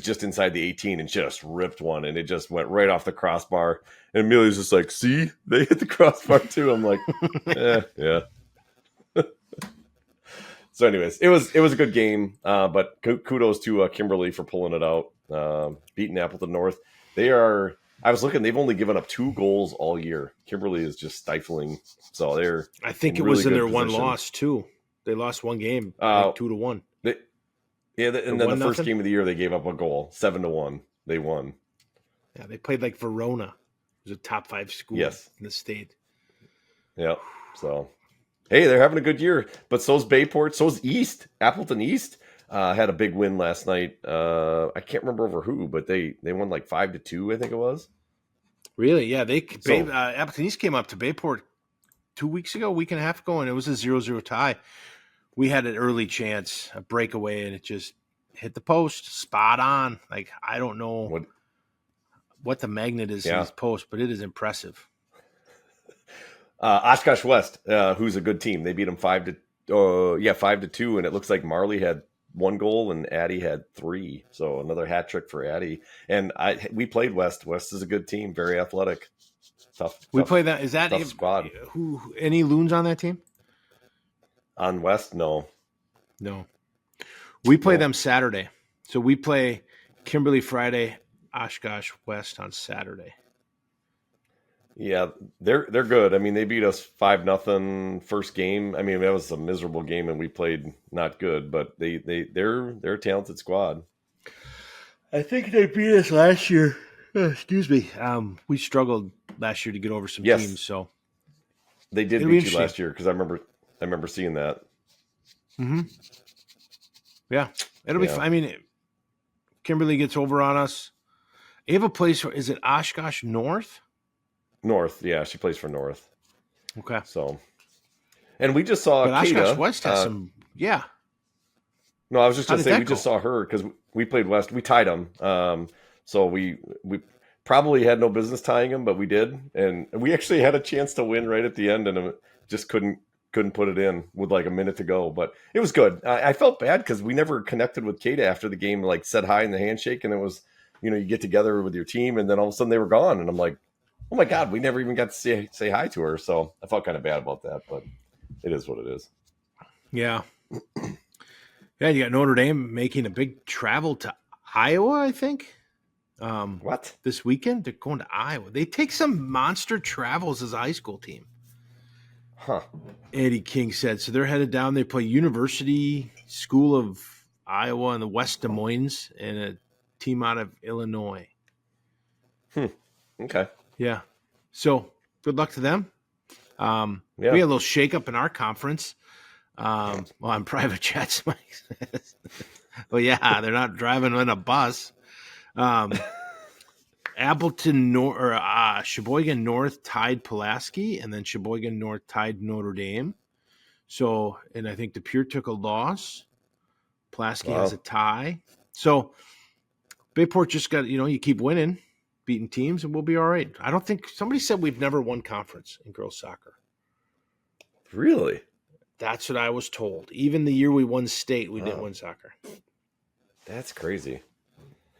just inside the 18 and just ripped one, and it just went right off the crossbar. And Amelia's just like, "See, they hit the crossbar too." I'm like, yeah. So, anyways, it was a good game, but kudos to Kimberly for pulling it out, beating Appleton North. I was looking; they've only given up 2 goals all year. Kimberly is just stifling. So they're. I think it was in their one loss too. They lost one game, 2-1. And then the first game of the year, they gave up a goal, 7-1. They won. Yeah, they played like Verona. It was a top 5 school in the state. Yeah. So, hey, they're having a good year. But so's Bayport, so's East. Appleton East had a big win last night. I can't remember over who, but they won 5-2, I think it was. Really? Yeah. Appleton East came up to Bayport 2 weeks ago, week and a half ago, and it was a 0-0 tie. We had an early chance, a breakaway, and it just hit the post, spot on. I don't know what the magnet is in this post, but it is impressive. Oshkosh West, who's a good team, they beat them 5-2, and it looks like Marley had 1 goal and Addie had 3. So another hat trick for Addie. And we played West. West is a good team, very athletic. Tough. We play that. Is that squad? Any loons on that team? On West, no. We play them Saturday. So we play Kimberly Friday, Oshkosh West on Saturday. Yeah, they're good. I mean, they beat us 5-0 first game. I mean, that was a miserable game, and we played not good. But they're a talented squad. I think they beat us last year. Excuse me. We struggled last year to get over some Yes, teams, so they did it'll be beat you interesting. last year because I remember seeing that. Hmm. Yeah, it'll be Yeah, fun. I mean, Kimberly gets over on us. They have a place. Is it Oshkosh North? North. Yeah, she plays for North. Okay, So, and we just saw but Oshkosh Kata. West has some. Yeah, No, I was just how gonna did say we that just go? saw her because we played West. We tied them. So we probably had no business tying them, but we did, and we actually had a chance to win right at the end, and just couldn't put it in with like a minute to go. But it was good. I felt bad because we never connected with Kata after the game. Like said hi in the handshake, and it was you get together with your team, and then all of a sudden they were gone, and I'm like, oh my god, we never even got to say hi to her. So I felt kind of bad about that, but it is what it is. Yeah, yeah. You got Notre Dame making a big travel to Iowa. I think What? this weekend they're going to Iowa. They take some monster travels as a high school team. Huh? Eddie King said. So they're headed down. They play University School of Iowa in the West Des Moines and a team out of Illinois. Okay. Yeah. So good luck to them. We Yeah. had a little shakeup in our conference. On private jets. Well, yeah, they're not driving in a bus. Um, Appleton North or Sheboygan North tied Pulaski, and then Sheboygan North tied Notre Dame. So, and I think De Pere took a loss. Pulaski has a Wow. tie. So Bayport just got, you keep winning, beating teams, and we'll be all right. I don't think somebody said we've never won conference in girls soccer. Really? That's what I was told. Even the year we won state, we didn't Wow. win soccer. That's crazy.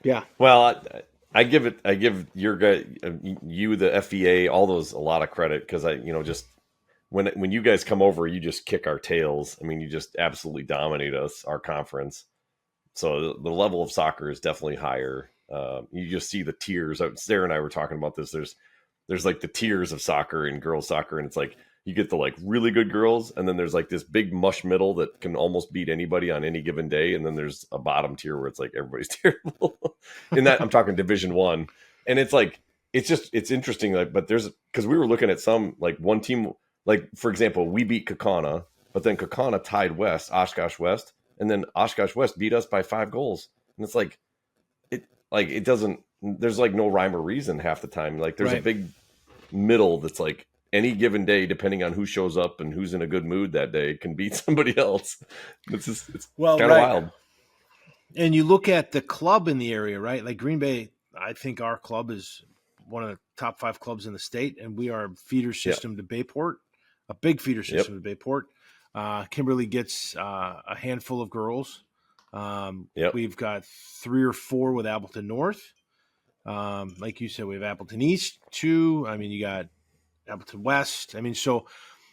Yeah. Well, I give your guy, you, the FEA, all those a lot of credit because just when you guys come over, you just kick our tails. I mean, you just absolutely dominate us, our conference. So the level of soccer is definitely higher. You just see the tiers. Sarah and I were talking about this. There's like the tiers of soccer and girls soccer, and it's like you get the like really good girls, and then there's like this big mush middle that can almost beat anybody on any given day, and then there's a bottom tier where it's like everybody's terrible. In that, I'm talking Division One, and it's like it's interesting. Like, but there's because we were looking at some like one team, like for example, we beat Kakana, but then Kakana tied Oshkosh West, and then Oshkosh West beat us by 5 goals, and it's like it doesn't. There's like no rhyme or reason half the time. Like there's a Right. big middle that's like any given day, depending on who shows up and who's in a good mood that day, can beat somebody else. It's Well, kind of right. wild. And you look at the club in the area, right? Like Green Bay, I think our club is one of the top 5 clubs in the state, and we are a feeder Yeah. system to Bayport, a big feeder Yep. system to Bayport. Kimberly gets a handful of girls. Yep. We've got 3 or 4 with Appleton North. Like you said, we have Appleton East, 2. I mean, you got Appleton West. I mean, so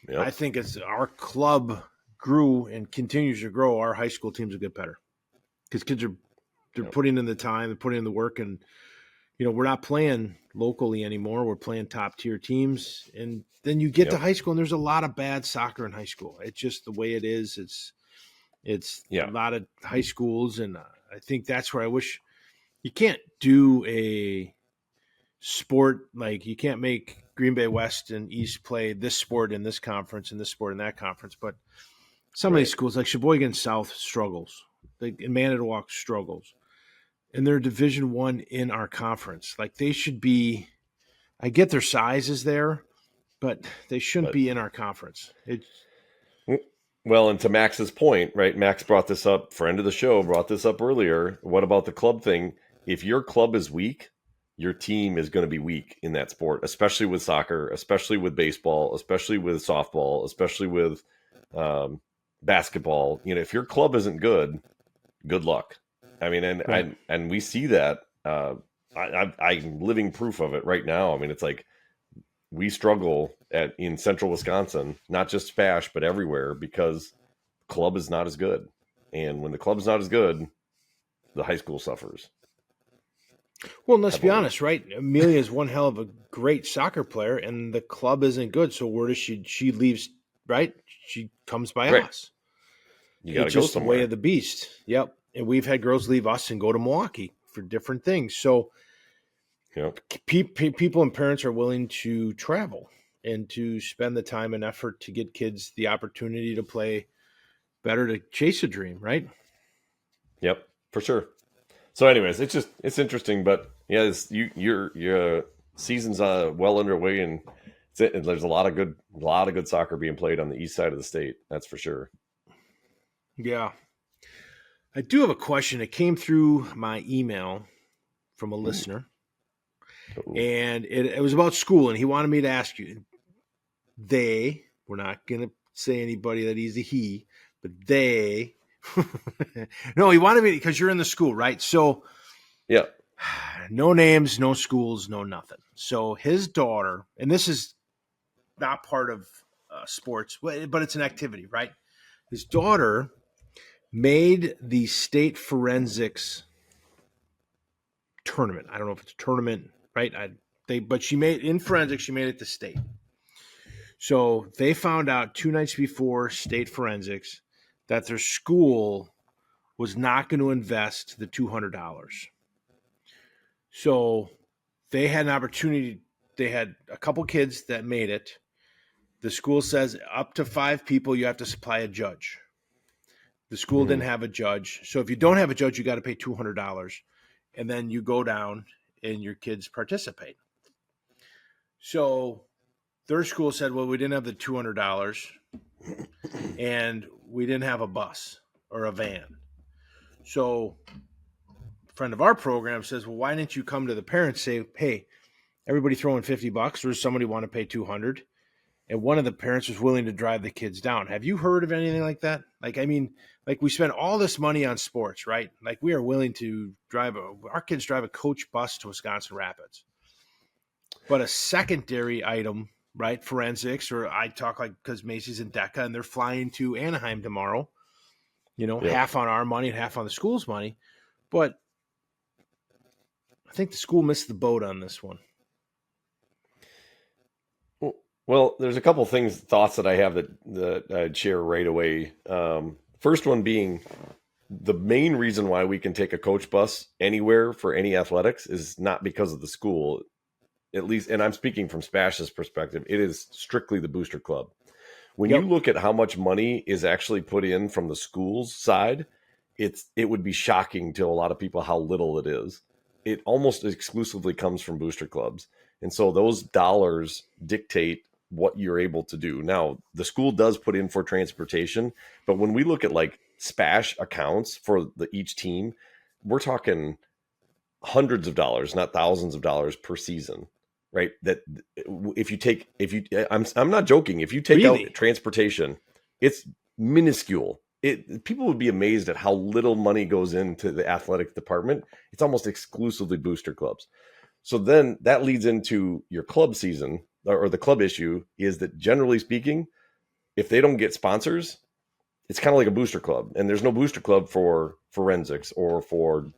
I Yep. think as our club grew and continues to grow, our high school teams will get better because kids are they're Yep. putting in the time, they're putting in the work, and we're not playing locally anymore. We're playing top tier teams, and then you get to Yep. high school, and there's a lot of bad soccer in high school. It's just the way it is. It's a Yeah. lot of high schools, and I think that's where I wish you can't do a sport like you can't make Green Bay West and East play this sport in this conference and this sport in that conference, but some of these Right. schools like Sheboygan South struggles, like Manitowoc struggles, and they're Division One in our conference. Like they should be. I get their size is there, but they shouldn't But be in our conference. It's well, and to Max's point, right? Max brought this up. Friend of the show brought this up earlier. What about the club thing? If your club is weak, your team is going to be weak in that sport, especially with soccer, especially with baseball, especially with softball, especially with um, basketball. If your club isn't good luck. I mean, and right. and we see that. I'm living proof of it right now. I mean, it's like we struggle in central Wisconsin, not just Spash, but everywhere because club is not as good. And when the club is not as good, the high school suffers. Well, let's be heavily. honest, right? Amelia is one hell of a great soccer player, and the club isn't good. So where does she? She leaves, right? She comes by Right. us. You got to It's go just the way of somewhere. the beast. Yep. And we've had girls leave us and go to Milwaukee for different things. So Yep. people and parents are willing to travel and to spend the time and effort to get kids the opportunity to play better, to chase a dream, right? Yep. For sure. So, anyways, it's interesting, but yeah, your season's well underway, and there's a lot of good soccer being played on the east side of the state. That's for sure. Yeah. I do have a question. It came through my email from a Ooh, listener, ooh. and it was about school, and he wanted me to ask you. We're not going to say anybody that he's a he, but they, no, he wanted me because you're in the school, right? So Yeah. no names, no schools, no nothing. So his daughter, and this is not part of sports, but it's an activity, right? His daughter made the state forensics tournament. I don't know if it's a tournament, right? But she made in forensics. She made it to state. So they found out 2 nights before state forensics that their school was not going to invest the $200. So they had an opportunity. They had a couple kids that made it. The school says up to 5 people, you have to supply a judge. The school didn't Mhm. have a judge. So if you don't have a judge, you got to pay $200. And then you go down and your kids participate. So their school said, well, we didn't have the $200 and we didn't have a bus or a van. So a friend of our program says, well, why didn't you come to the parents, say, hey, everybody throwing $50, or does somebody want to pay 200? And one of the parents was willing to drive the kids down. Have you heard of anything like that? Like, I mean, like we spend all this money on sports, right? Like we are willing to our kids drive a coach bus to Wisconsin Rapids. But a secondary item, right? Forensics, or I talk like because Macy's and DECA, and they're flying to Anaheim tomorrow, Yep. half on our money and half on the school's money. But I think the school missed the boat on this one. Well, there's a couple thoughts that I have that I'd share right away. First one being the main reason why we can take a coach bus anywhere for any athletics is not because of the school, at least, and I'm speaking from Spash's perspective. It is strictly the booster club. When you Yep. look at how much money is actually put in from the school's side, it would be shocking to a lot of people how little it is. It almost exclusively comes from booster clubs. And so those dollars dictate what you're able to do. Now, the school does put in for transportation, but when we look at like Spash accounts for each team, we're talking hundreds of dollars, not thousands of dollars per season, right? That I'm not joking. If you take out Really? transportation, it's minuscule. People would be amazed at how little money goes into the athletic department. It's almost exclusively booster clubs. So then that leads into your club season, or the club issue is that generally speaking, if they don't get sponsors, it's kind of like a booster club, and there's no booster club for forensics or for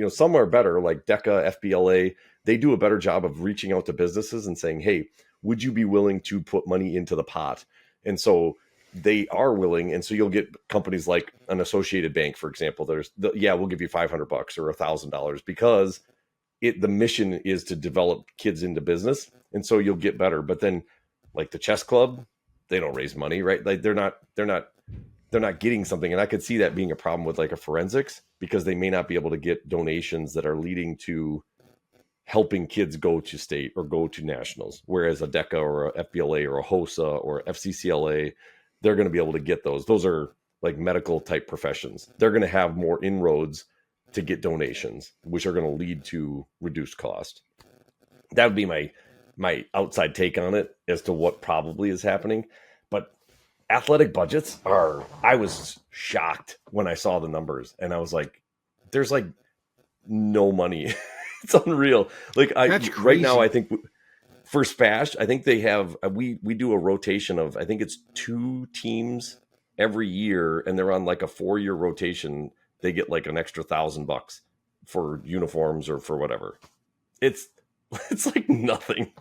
some are better like DECA, FBLA. They do a better job of reaching out to businesses and saying, hey, would you be willing to put money into the pot? And so they are willing, and so you'll get companies like an Associated Bank, for example. We'll give you $500 or $1,000 because the mission is to develop kids into business, and so you'll get better. But then like the chess club, they don't raise money, right? Like they're not getting something. And I could see that being a problem with like a forensics, because they may not be able to get donations that are leading to helping kids go to state or go to nationals. Whereas a DECA or a FBLA or a HOSA or FCCLA, they're going to be able to get those. Those are like medical type professions. They're going to have more inroads to get donations, which are going to lead to reduced cost. That would be my outside take on it as to what probably is happening. But athletic budgets I was shocked when I saw the numbers, and I was like, there's like no money. It's unreal. Like That's right now, I crazy. think for Spash, I think they have, we do a rotation of, I think it's 2 teams every year, and they're on like a 4-year rotation. They get like an extra $1,000 for uniforms or for whatever. It's like nothing.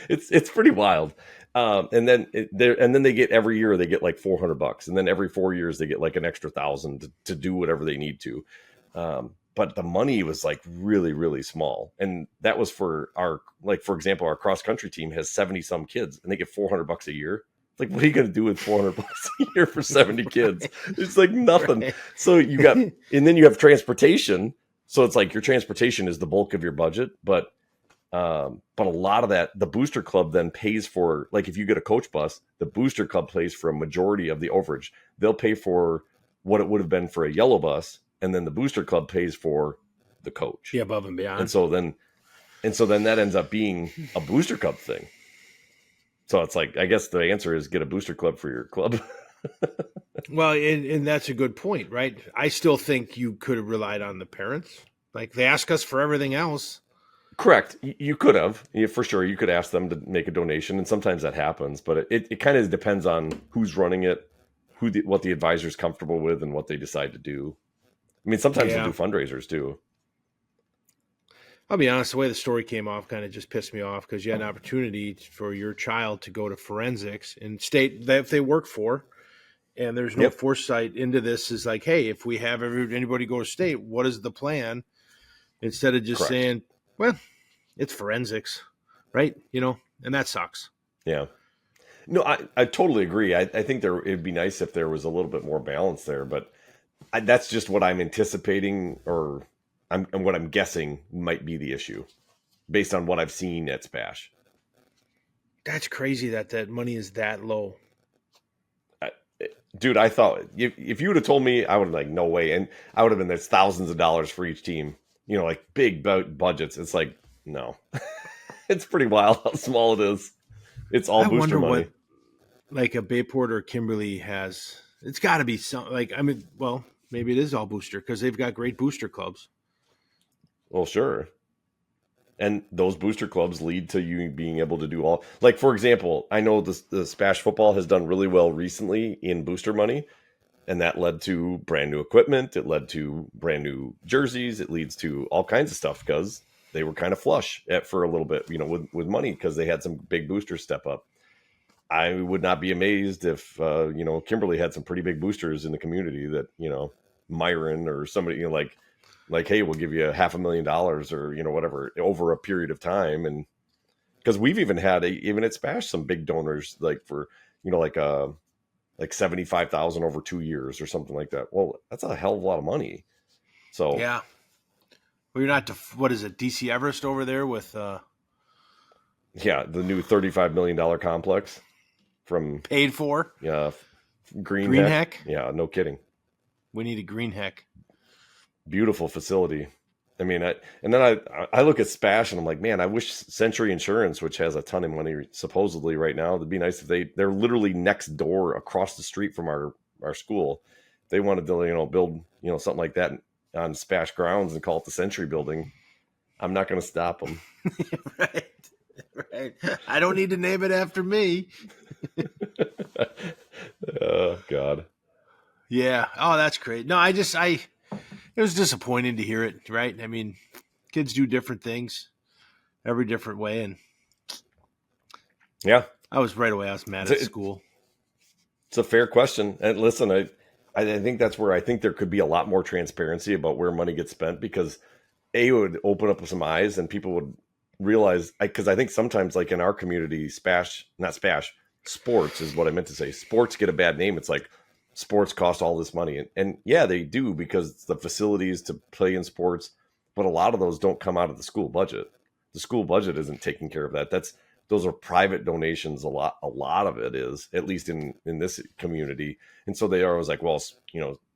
It's pretty wild. And then they get every year they get like $400, and then every 4 years they get like an extra 1,000 to do whatever they need to. But the money was like really, really small, and that was for our, like, for example, our cross country team has 70 some kids, and they get $400 a year. Like, what are you going to do with $400 a year for 70 kids? It's like nothing. Right. So you got, and then you have transportation. So it's like your transportation is the bulk of your budget, but a lot of that, the booster club then pays for, like, if you get a coach bus, the booster club pays for a majority of the overage. They'll pay for what it would have been for a yellow bus, and then the booster club pays for the coach. Yeah, above and beyond. And so then that ends up being a booster club thing. So it's like, I guess the answer is get a booster club for your club. Well, and that's a good point, right? I still think you could have relied on the parents. Like, they ask us for everything else. Correct. You could have, for sure. You could ask them to make a donation, and sometimes that happens. But it kind of depends on who's running it, what the advisor's comfortable with, and what they decide to do. I mean, sometimes they'll do fundraisers too. I'll be honest, the way the story came off kind of just pissed me off, because you had an opportunity for your child to go to forensics and state that if they work for, and there's no foresight into this, is like, hey, if we have anybody go to state, what is the plan? Instead of just saying, well, it's forensics, right? And that sucks. Yeah. No, I totally agree. I think it'd be nice if there was a little bit more balance there, but that's just what I'm anticipating, or and what I'm guessing might be the issue based on what I've seen at Spash. That's crazy that money is that low. Dude, I thought if you would have told me, I would have like, no way. And I would have been, there's thousands of dollars for each team, like big budgets. It's like, no, it's pretty wild how small it is. It's all booster money. What, like, a Bayport or Kimberly has. It's got to be some, like, I mean, well, maybe it is all booster because they've got great booster clubs. Well, sure. And those booster clubs lead to you being able to do all, like, for example, I know the Spash football has done really well recently in booster money, and that led to brand new equipment. It led to brand new jerseys. It leads to all kinds of stuff because they were kind of flush for a little bit, with money, because they had some big boosters step up. I would not be amazed if, Kimberly had some pretty big boosters in the community that, Myron or somebody, like, hey, we'll give you $500,000 or, whatever over a period of time. And because we've even had even at Spash, some big donors, like for, like 75,000 over 2 years or something like that. Well, that's a hell of a lot of money. So, yeah. Well, you're not, what is it? DC Everest over there with, the new $35 million complex from paid for. Yeah. Green Heck. Yeah. No kidding. We need a Green Heck. Beautiful facility. I mean, I look at Spash and I'm like, man, I wish Century Insurance, which has a ton of money supposedly right now, it'd be nice if they're literally next door across the street from our school. If they wanted to, build, something like that on Spash grounds and call it the Century Building, I'm not going to stop them. Right. I don't need to name it after me. Oh, God. Yeah. Oh, that's great. No, it was disappointing to hear it, right? I mean, kids do different things every different way. And yeah, I was mad at school. It's a fair question. And listen, I think that's where I think there could be a lot more transparency about where money gets spent, because it would open up some eyes and people would realize, because I think sometimes, like in our community, sports is what I meant to say. Sports get a bad name. It's like, sports cost all this money. And yeah, they do, because the facilities to play in sports, but a lot of those don't come out of the school budget. The school budget isn't taking care of that. Those are private donations. A lot of it is, at least in this community. And so they are always like, well,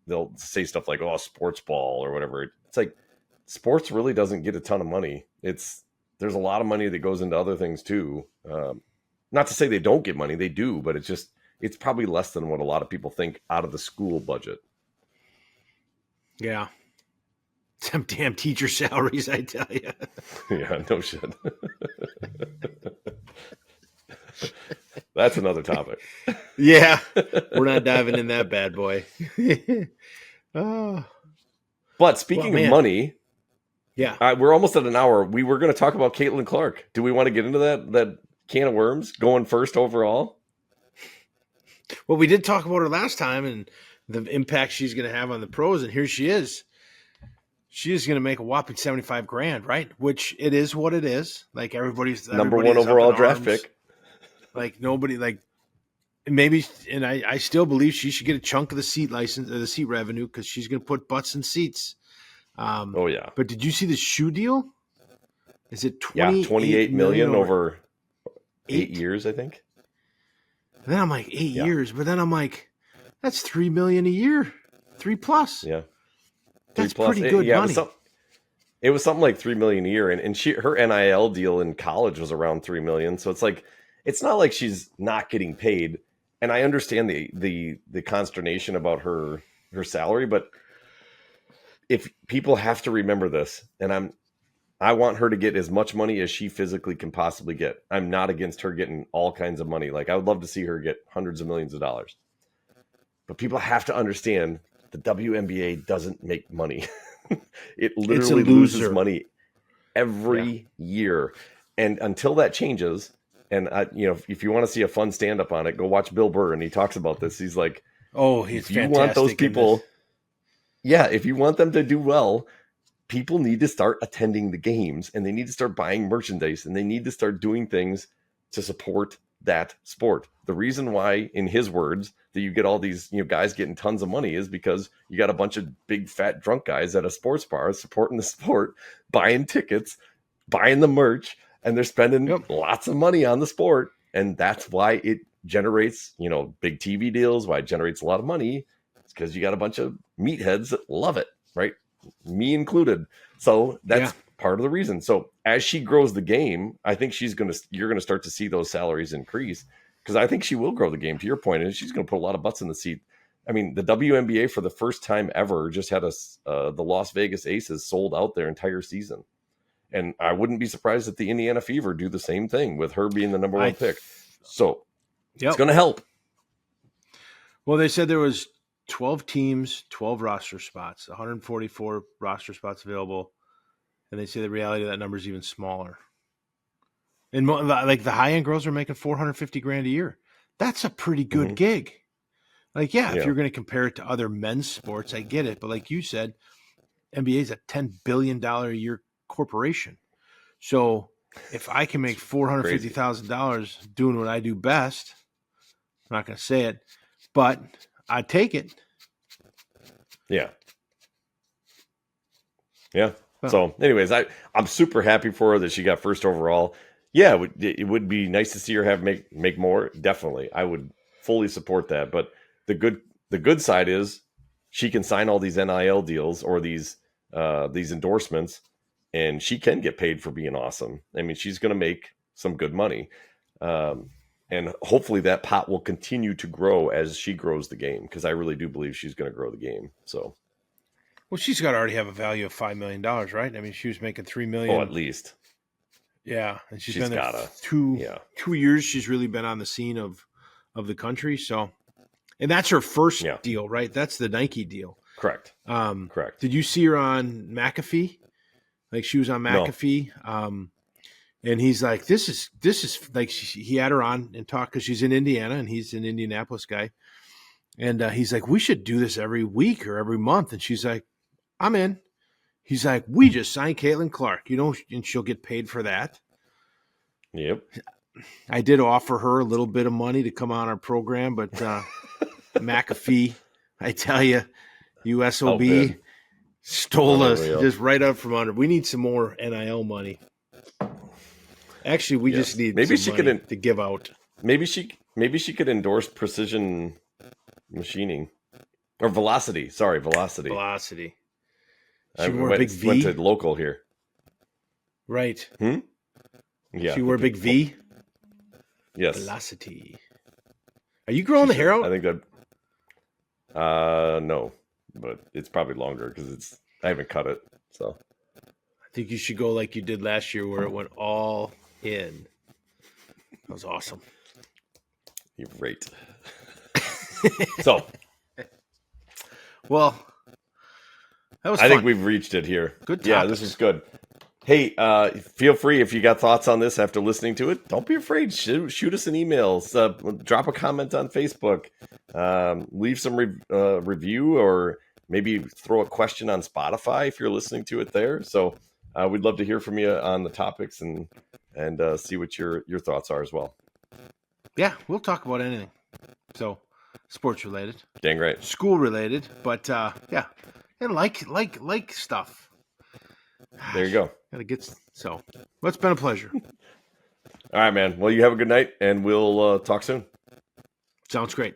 they'll say stuff like, oh, sports ball or whatever. It's like, sports really doesn't get a ton of money. There's a lot of money that goes into other things too. Not to say they don't get money, they do, but it's probably less than what a lot of people think out of the school budget. Yeah. Some damn teacher salaries, I tell you. Yeah, no shit. That's another topic. Yeah. We're not diving in that bad boy. Oh. But speaking of money, yeah, we're almost at an hour. We were going to talk about Caitlin Clark. Do we want to get into that can of worms going first overall? Well, we did talk about her last time and the impact she's going to have on the pros, and here she is. She is going to make a whopping $75,000, right? Which it is what it is. Like everybody's number one overall draft pick. Like nobody, like maybe, and I still believe she should get a chunk of the seat license, the seat revenue, because she's going to put butts in seats. Oh yeah. But did you see the shoe deal? Is it 28 million over 8 years, I think. And then I'm like 8 years, but then I'm like, that's $3 million a year, 3+. Yeah, that's pretty good money. It was something like $3 million a year, and her NIL deal in college was around $3 million. So it's like, it's not like she's not getting paid. And I understand the consternation about her salary, but if people have to remember this, and I want her to get as much money as she physically can possibly get. I'm not against her getting all kinds of money. Like I would love to see her get hundreds of millions of dollars. But people have to understand the WNBA doesn't make money. It literally loses money every year. And until that changes, and if you want to see a fun stand-up on it, go watch Bill Burr, and he talks about this. He's like, he's if you want those people, if you want them to do well, people need to start attending the games, and they need to start buying merchandise, and they need to start doing things to support that sport. The reason why, in his words, that you get all these guys getting tons of money is because you got a bunch of big fat drunk guys at a sports bar supporting the sport, buying tickets, buying the merch, and they're spending lots of money on the sport. And that's why it generates, big TV deals, why it generates a lot of money. It's because you got a bunch of meatheads that love it, right? Me included. So that's part of the reason. So as she grows the game, I think you're going to start to see those salaries increase, because I think she will grow the game, to your point, and she's going to put a lot of butts in the seat. I mean, the WNBA for the first time ever just had the Las Vegas Aces sold out their entire season. And I wouldn't be surprised if the Indiana Fever do the same thing with her being the number one pick. So it's going to help. Well, they said there was 12 teams, 12 roster spots, 144 roster spots available. And they say the reality of that number is even smaller. And like the high-end girls are making $450,000 a year. That's a pretty good gig. Like, if you're going to compare it to other men's sports, I get it. But like you said, NBA is a $10 billion a year corporation. So if I can make $450,000 doing what I do best, I'm not going to say it, but I'd take it. Yeah. Yeah. So anyways, I'm super happy for her that she got first overall. Yeah, it would be nice to see her make more. Definitely. I would fully support that. But the good side is she can sign all these NIL deals or these endorsements, and she can get paid for being awesome. I mean, she's going to make some good money. And hopefully that pot will continue to grow as she grows the game, because I really do believe she's going to grow the game. So, well, she's got to already have a value of $5 million, right? I mean, she was making $3 million. Oh, at least. Yeah, and she's been there 2 years. She's really been on the scene of the country. So, and that's her first deal, right? That's the Nike deal. Correct. Correct. Did you see her on McAfee? Like she was on McAfee. No. And he's like, this is like, he had her on and talked, because she's in Indiana and he's an Indianapolis guy. And he's like, we should do this every week or every month. And she's like, I'm in. He's like, we just signed Caitlin Clark, and she'll get paid for that. Yep. I did offer her a little bit of money to come on our program, but McAfee, I tell you, USOB stole us just right up from under. We need some more NIL money. Actually, we just need maybe some money to give out. Maybe she could endorse Precision Machining or Velocity. Sorry, Velocity. She wore a big V. Went to local here. Right. Yeah. She wore a big V. Yes. Velocity. Are you growing the hair out? I think that. No, but it's probably longer because I haven't cut it. So. I think you should go like you did last year, where it went all in. That was awesome. You're right. So. Well, That was I fun. think we've reached it here. Good Yeah, topics. this is good. Hey, feel free if you got thoughts on this after listening to it. Don't be afraid. Shoot us an email. Drop a comment on Facebook. Leave some review, or maybe throw a question on Spotify if you're listening to it there. So we'd love to hear from you on the topics and see what your thoughts are as well. Yeah, we'll talk about anything. So, sports related, Dang right. school related, but yeah, and like stuff. There you go. Gotta get so. Well, it's been a pleasure. All right, man. Well, you have a good night, and we'll talk soon. Sounds great.